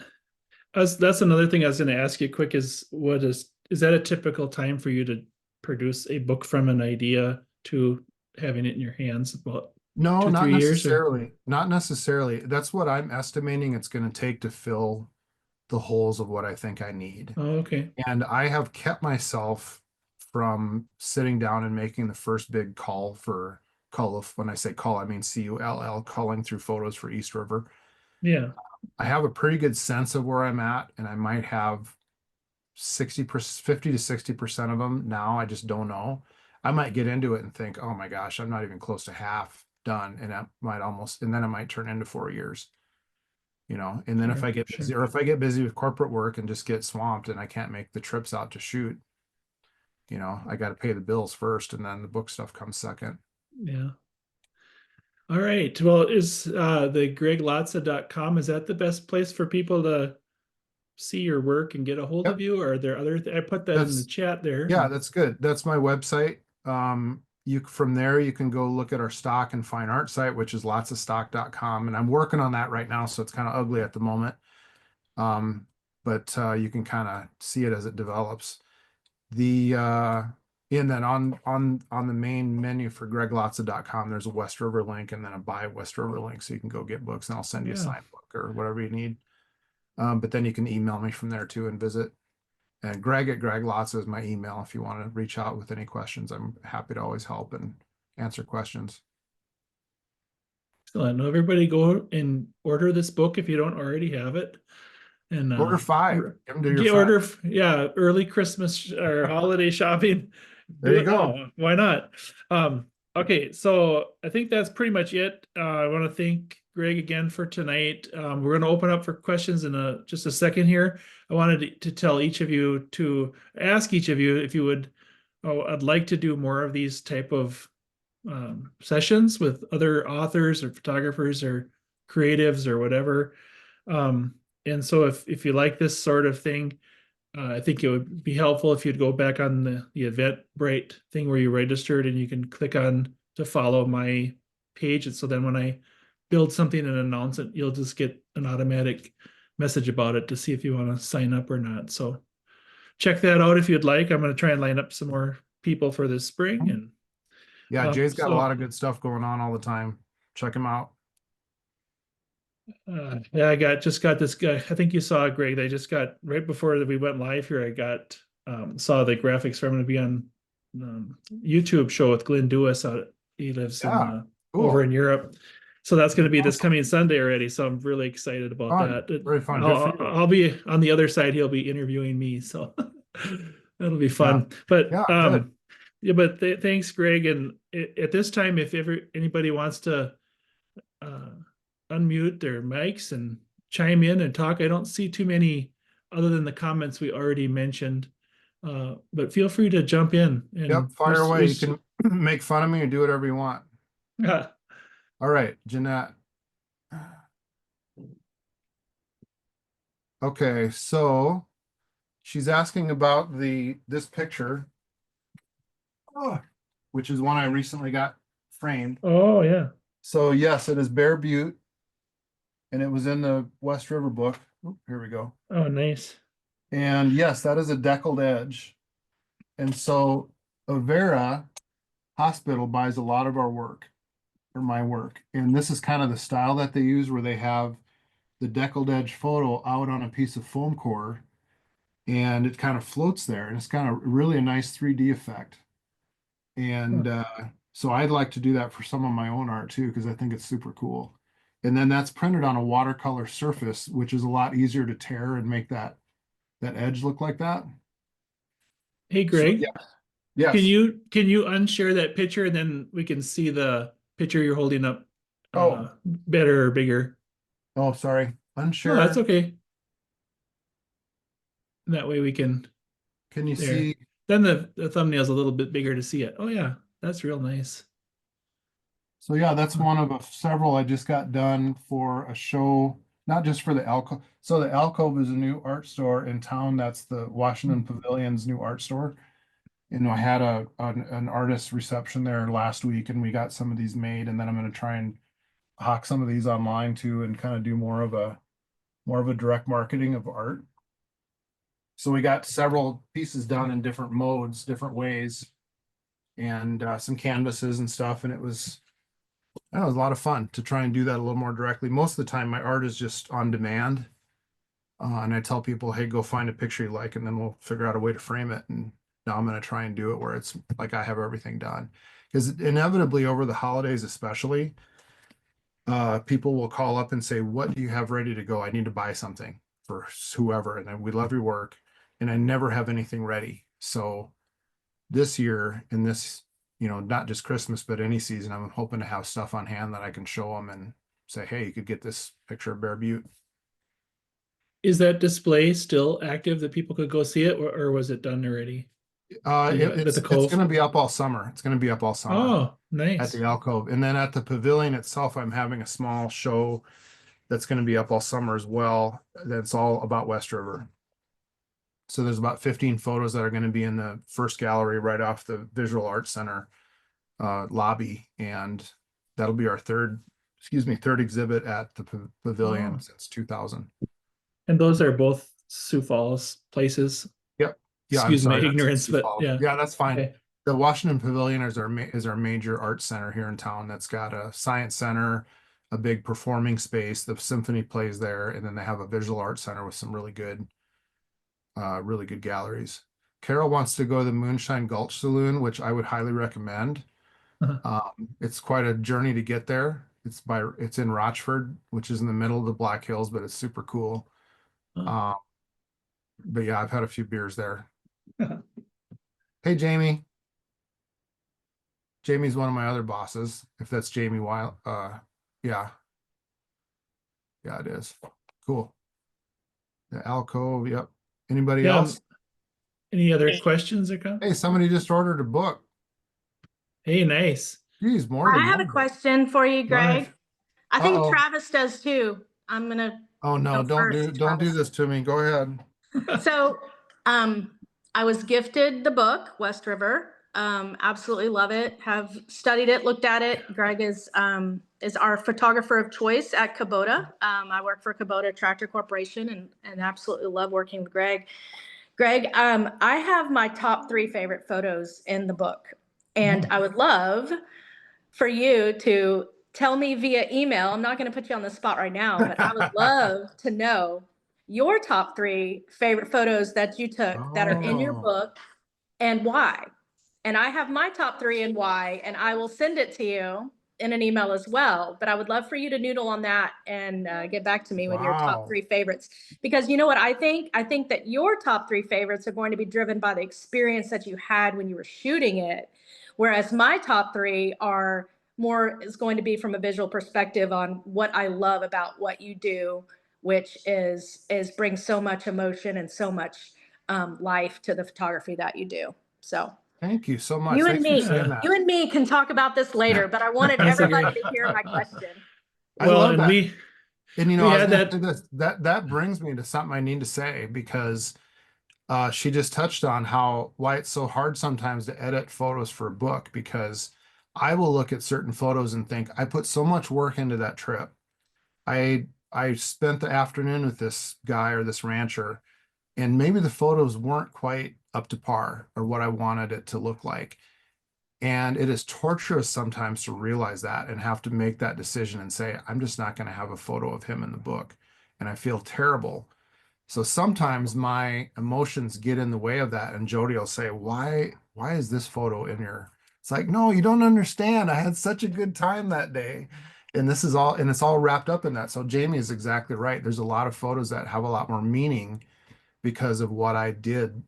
That's another thing I was going to ask you quick is is that a typical time for you to produce a book from an idea to having it in your hands? About No, 2, not 3 years? Or? necessarily. Not necessarily. That's what I'm estimating it's going to take to fill the holes of what I think I need. Oh, okay. And I have kept myself from sitting down and making the first big call for cull. When I say call, I mean CULL, culling through photos for East River. Yeah. I have a pretty good sense of where I'm at, and I might have 50 to 60% of them now. I just don't know. I might get into it and think, oh my gosh, I'm not even close to half done. And that might almost, and then it might turn into 4 years, you know. And then if Sure, I get sure. busy, or if I get busy with corporate work and just get swamped and I can't make the trips out to shoot, you know, I got to pay the bills first, and then the book stuff comes second. Yeah. All right. Well, is the greglatza.com, is that the best place for people to see your work and get a hold Yep. of you? Or are there other I put that in the That's- chat there. Yeah, that's good. That's my website. From there you can go look at our stock and fine art site, which is latzastock.com, and I'm working on that right now, so it's kind of ugly at the moment. But you can kind of see it as it develops. And then on the main menu for greglatza.com, there's a West River link and then a buy West River link, so you can go get books, and I'll send you a Yeah. signed book or whatever you need. But then you can email me from there too and visit. And Greg at Greg Latza is my email if you want to reach out with any questions. I'm happy to always help and answer questions. Excellent. Now everybody go and order this book if you don't already have it. And Order 5. Give them to your get 5. order, yeah, early Christmas or holiday shopping. There Do you it go. now. Why not? Okay, so I think that's pretty much it. I want to thank Greg again for tonight. We're going to open up for questions in just a second here. I wanted to tell each of you to ask each of you if you would. Oh, I'd like to do more of these type of sessions with other authors or photographers or creatives or whatever. And so if you like this sort of thing, I think it would be helpful if you'd go back on the Eventbrite thing where you registered, and you can click on to follow my page. And so then when I build something and announce it, you'll just get an automatic message about it to see if you want to sign up or not. So check that out if you'd like. I'm going to try and line up some more people for this spring. And Yeah, Jay's got a so- lot of good stuff going on all the time. Check him out. yeah, I just got this guy. I think you saw it, Greg. I just got right before we went live here. I got saw the graphics for him to be on YouTube show with Glenn Dewis. He lives Yeah, over cool. in Europe, so that's going to be this Awesome. coming Sunday already. So I'm really excited about Fun. that. Very fun. Good for you. I'll be on the other side. He'll be interviewing me, so that'll be fun. But Yeah, good. yeah, but thanks, Greg. And at this time, if ever anybody wants to unmute their mics and chime in and talk. I don't see too many other than the comments we already mentioned. But feel free to jump in. And Yep, fire away. You can make fun of me or do whatever you want. Yeah. All right, Jeanette. Okay, so she's asking about this picture, which is one I recently got framed. Oh yeah. So yes, it is Bear Butte, and it was in the West River book. Oop, here we go. Oh, nice. And yes, that is a deckled edge. And so Avera Hospital buys a lot of our work, or my work. And this is kind of the style that they use, where they have the deckled edge photo out on a piece of foam core, and it kind of floats there. And it's kind of really a nice 3D effect. And so I'd like to do that for some of my own art too, because I think it's super cool. And then that's printed on a watercolor surface, which is a lot easier to tear and make that edge look like that. Hey, Greg. So, yes. Can you unshare that picture, and then we can see the picture you're holding up better or bigger? Oh, sorry. Unshare. No, that's okay. That way we can. Can you there. see? Then the thumbnail's a little bit bigger to see it. Oh yeah, that's real nice. So yeah, that's one of several I just got done for a show, not just for the Alcove. So the Alcove is a new art store in town. That's the Washington Pavilion's new art store. And I had an artist reception there last week, and we got some of these made, and then I'm going to try and hawk some of these online too, and kind of do more of a direct marketing of art. So we got several pieces done in different modes, different ways, and some canvases and stuff, and it was a lot of fun to try and do that a little more directly. Most of the time, my art is just on demand. And I tell people, hey, go find a picture you like, and then we'll figure out a way to frame it. And now I'm going to try and do it where it's like I have everything done. Because inevitably over the holidays, especially, people will call up and say, what do you have ready to go? I need to buy something for whoever. And then we love your work. And I never have anything ready. So this year in this, not just Christmas, but any season, I'm hoping to have stuff on hand that I can show them and say, hey, you could get this picture of Bear Butte. Is that display still active that people could go see it, or was it done already? It's Cove? going to be up all summer. It's going to be up all summer Oh, at nice. the Alcove. And then at the pavilion itself, I'm having a small show that's going to be up all summer as well. That's all about West River. So there's about 15 photos that are going to be in the first gallery right off the Visual Arts Center lobby. And that'll be our third exhibit at the pavilion since 2000. And those are both Sioux Falls places. Yep. Yeah. Excuse my that's ignorance, Sioux but Falls. yeah. Yeah, that's fine. Okay. The Washington Pavilion is our major art center here in town. That's got a science center, a big performing space. The symphony plays there, and then they have a visual arts center with some really good galleries. Carol wants to go to the Moonshine Gulch Saloon, which I would highly recommend. It's quite a journey to get there. It's in Rochford, which is in the middle of the Black Hills, but it's super cool. But yeah, I've had a few beers there. Hey, Jamie. Jamie's one of my other bosses, if that's Jamie Wild. Yeah. Yeah, it is. Cool. The Alcove, yep. Anybody else? Any other questions or comments? Hey, somebody just ordered a book. Hey, nice. Geez, more I than have a one book. question for you, Greg. Live. I think Uh-oh. Travis does too. I'm gonna. Oh no, Go first, don't do Travis. this to me. Go ahead. So, I was gifted the book West River. Absolutely love it. Have studied it, looked at it. Greg is our photographer of choice at Kubota. I work for Kubota Tractor Corporation, and absolutely love working with Greg. Greg, I have my top 3 favorite photos in the book, and I would love for you to tell me via email. I'm not going to put you on the spot right now, but I would love to know your top 3 favorite photos that you took that are in your book and why. And I have my top 3 and why, and I will send it to you in an email as well. But I would love for you to noodle on that and get back to me with your top 3 favorites. Because you know what I think? I think that your top 3 favorites are going to be driven by the experience that you had when you were shooting it. Whereas my top 3 is going to be from a visual perspective on what I love about what you do, which is bring so much emotion and so much life to the photography that you do. So Thank you so much. you and Thanks for me, saying that. you and me can talk about this later, but I wanted That's everybody okay. to hear my question. I Well, love and that. we And we I was had gonna that- say this, that brings me to something I need to say, because she just touched on why it's so hard sometimes to edit photos for a book, because I will look at certain photos and think, I put so much work into that trip. I spent the afternoon with this guy or this rancher, and maybe the photos weren't quite up to par or what I wanted it to look like. And it is torturous sometimes to realize that and have to make that decision and say, I'm just not going to have a photo of him in the book. And I feel terrible. So sometimes my emotions get in the way of that. And Jody will say, why is this photo in here? It's like, no, you don't understand. I had such a good time that day. And it's all wrapped up in that. So Jamie is exactly right. There's a lot of photos that have a lot more meaning because of what I did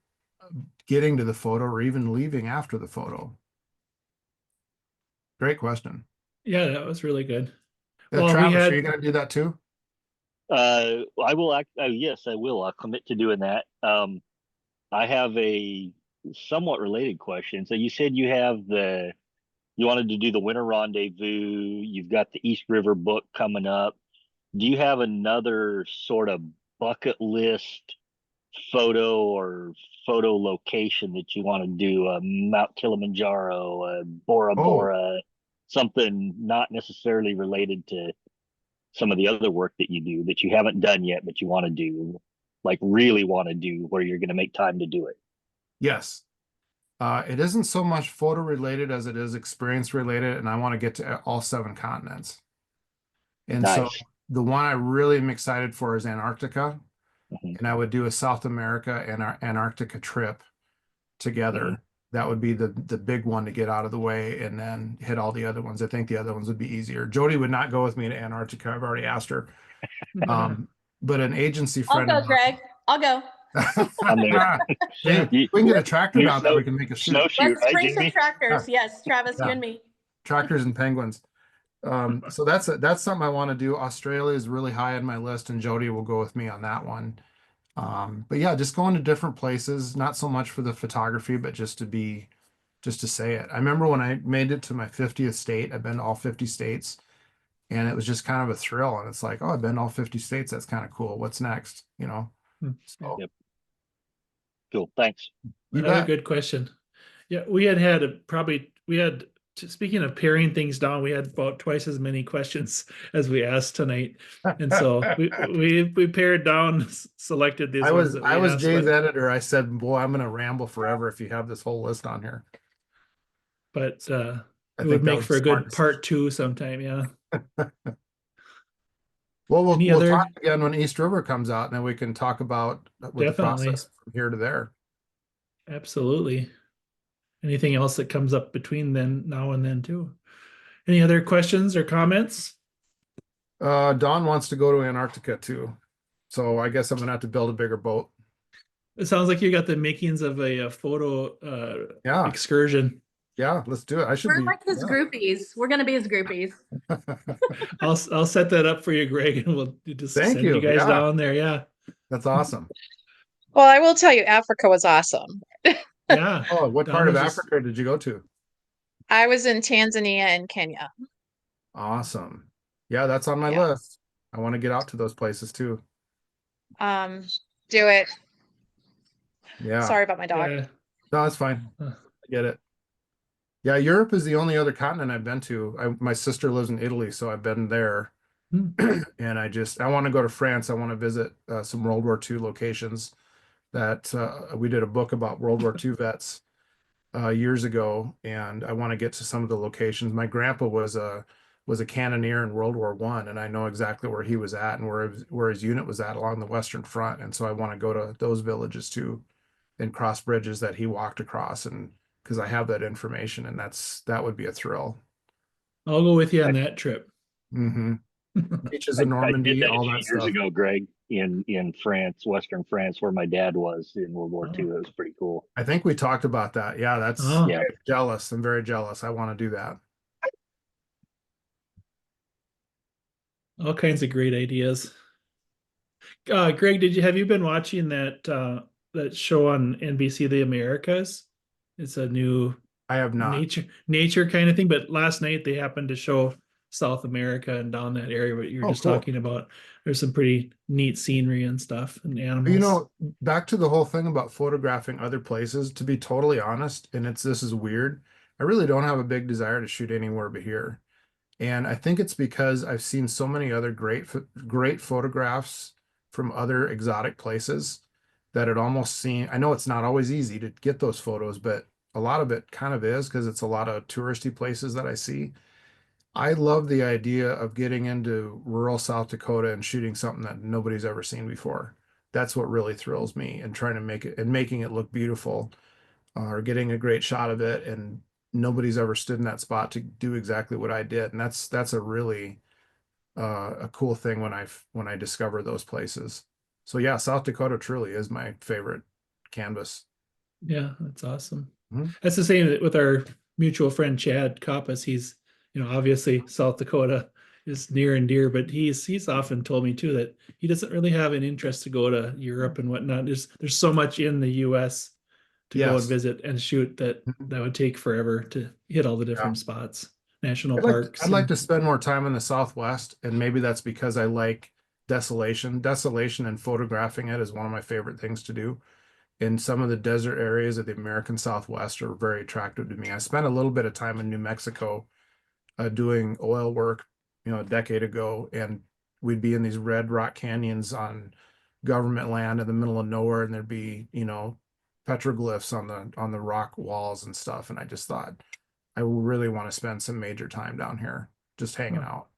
getting to the photo or even leaving after the photo. Great question. Yeah, that was really good. Well, Travis, are you going to do that too? I will yes, I will. I'll commit to doing that. I have a somewhat related question. So you said you have the You wanted to do the Winter Rendezvous. You've got the East River book coming up. Do you have another sort of bucket list photo or photo location that you want to do? Mount Kilimanjaro, Bora Oh, Bora, something not necessarily related to some of the other work that you do that you haven't done yet, but you want to do, like really want to do, where you're going to make time to do it. yes. It isn't so much photo related as it is experience related, and I want to get to all 7 continents. And so Nice. the one I really am excited for is Antarctica, Mhm. and I would do a South America and our Antarctica trip together. That would be the big one to get out of the way, and then hit all the other ones. I think the other ones would be easier. Jody would not go with me to Antarctica. I've already asked her. But an agency I'll friend go, of mine. Greg. I'll go. I'm there. Hey, You- we can get a tractor you now that snow- we can make a shoot. snowshoe, Let's right, bring some Jamie? tractors. Yes, Travis, you Yeah. and me. Tractors and penguins. So that's something I want to do. Australia is really high on my list, and Jody will go with me on that one. But yeah, just going to different places, not so much for the photography, but just to say it. I remember when I made it to my 50th state, I've been to all 50 states, and it was just kind of a thrill. And it's like, oh, I've been to all 50 states. That's kind of cool. What's next? So Yep. Cool. Thanks. you Another bet. good question. Yeah, we had speaking of paring things down, we had about twice as many questions as we asked tonight. And so we pared down, selected these I ones was that we I was asked, Jay's but- editor. I said, boy, I'm gonna ramble forever if you have this whole list on here. but I it think would that make was for a smart good decision. part 2 sometime. Yeah. Well, Any we'll other- talk again when East River comes out, and then we can talk about what the Definitely. process from here to there. Absolutely. Anything else that comes up between now and then too? Any other questions or comments? Don wants to go to Antarctica too, so I guess I'm gonna have to build a bigger boat. It sounds like you got the makings of a photo Yeah, excursion. yeah, let's do it. I should We're be. like his Yeah. groupies. We're gonna be his groupies. I'll set that up for you, Greg, and we'll just Thank send you you. guys Yeah. down there. Yeah. That's awesome. Well, I will tell you, Africa was awesome. Yeah. Oh, what Don part of was just- Africa did you go to? I was in Tanzania and Kenya. Awesome. Yeah, that's on my Yeah. list. I want to get out to those places too. Do it. Yeah. Sorry about my dog. Yeah. No, that's fine. Huh. I get it. Yeah, Europe is the only other continent I've been to. My sister lives in Italy, so I've been there. Hmm. And I want to go to France. I want to visit some World War II locations that we did a book about World War II vets years ago, and I want to get to some of the locations. My grandpa was a cannoneer in World War I, and I know exactly where he was at and where his unit was at along the Western Front. And so I want to go to those villages too and cross bridges that he walked across, and because I have that information, and that would be a thrill. I'll go with you on that trip. Mm-hmm. Beaches I of did Normandy, that a all few that years stuff. ago, Greg, in France, Western France, where my dad was in World War II. It was pretty cool. I think we talked about that. Yeah, that's Oh. Yeah. I'm jealous. I'm very jealous. I want to do that. All kinds of great ideas. Greg, have you been watching that show on NBC, The Americas? It's a new I have not. nature kind of thing, but last night they happened to show South America and down that area what you were Oh, just cool. talking about. There's some pretty neat scenery and stuff and animals. You know, back to the whole thing about photographing other places, to be totally honest, and this is weird, I really don't have a big desire to shoot anywhere but here. And I think it's because I've seen so many other great photographs from other exotic places that it almost seems, I know it's not always easy to get those photos, but a lot of it kind of is because it's a lot of touristy places that I see. I love the idea of getting into rural South Dakota and shooting something that nobody's ever seen before. That's what really thrills me, and trying to making it look beautiful, or getting a great shot of it, and nobody's ever stood in that spot to do exactly what I did. And that's a really a cool thing when I discover those places. So yeah, South Dakota truly is my favorite canvas. Yeah, that's awesome. Mhm. That's the same with our mutual friend Chad Koppas. He's, obviously South Dakota is near and dear, but he's often told me too that he doesn't really have an interest to go to Europe and whatnot. There's so much in the US to go and Yes. visit and shoot that Mhm. that would take forever to hit all the different spots, national parks. I'd like and- to spend more time in the Southwest, and maybe that's because I like desolation. Desolation and photographing it is one of my favorite things to do. And some of the desert areas of the American Southwest are very attractive to me. I spent a little bit of time in New Mexico doing oil work, a decade ago, and we'd be in these red rock canyons on government land in the middle of nowhere, and there'd be, petroglyphs on the rock walls and stuff. And I just thought, I really want to spend some major time down here just hanging out.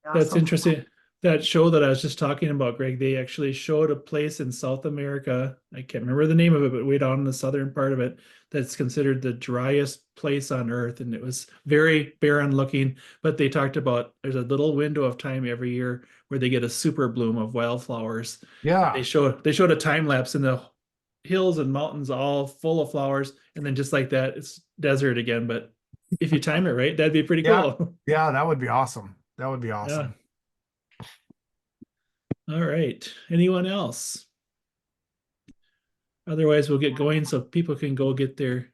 That's Awesome. interesting. That show that I was just talking about, Greg, they actually showed a place in South America. I can't remember the name of it, but way down in the southern part of it, that's considered the driest place on earth. And it was very barren looking, but they talked about there's a little window of time every year where they get a super bloom of wildflowers. Yeah. They showed a time lapse in the hills and mountains all full of flowers. And then just like that, it's desert again. But if you time it right, that'd be pretty Yeah. cool. Yeah, that would be awesome. That would be awesome. Yeah. All right. Anyone else? Otherwise, we'll get going so people can go get their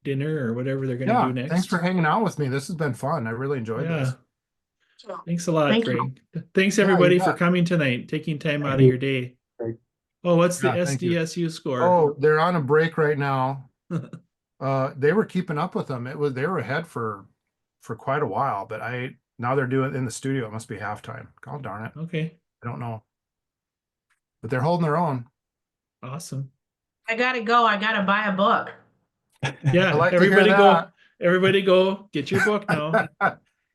dinner or whatever they're going to Yeah, do next. thanks for hanging out with me. This has been fun. I really enjoyed this. Thanks a lot, Thank you. Greg. Thanks Yeah, you everybody for bet. coming tonight, taking time out of you. your day. Great. Oh, what's the Yeah, thank you. SDSU score? Oh, they're on a break right now. They were keeping up with them. They were ahead for quite a while, but now they're doing it in the studio. It must be halftime. God darn it. Okay, I don't know. But they're holding their own. awesome. I gotta go. I gotta buy a book. Yeah, I like to hear everybody go. that. Everybody go get your book now.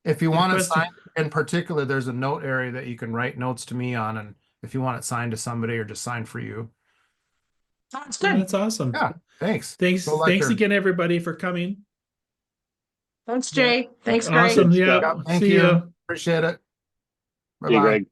If you want it Request- signed in particular, there's a note area that you can write notes to me on, and if you want it signed to somebody or just signed for you. Sounds Yeah, good. that's awesome. Yeah, thanks. Thanks, Go thanks Lecter. again, everybody, for coming. Thanks, Jay. Thanks, Greg. Awesome. Good Yeah. stuff. Yeah, thank See you. ya. Appreciate it. See you, Bye-bye. Greg.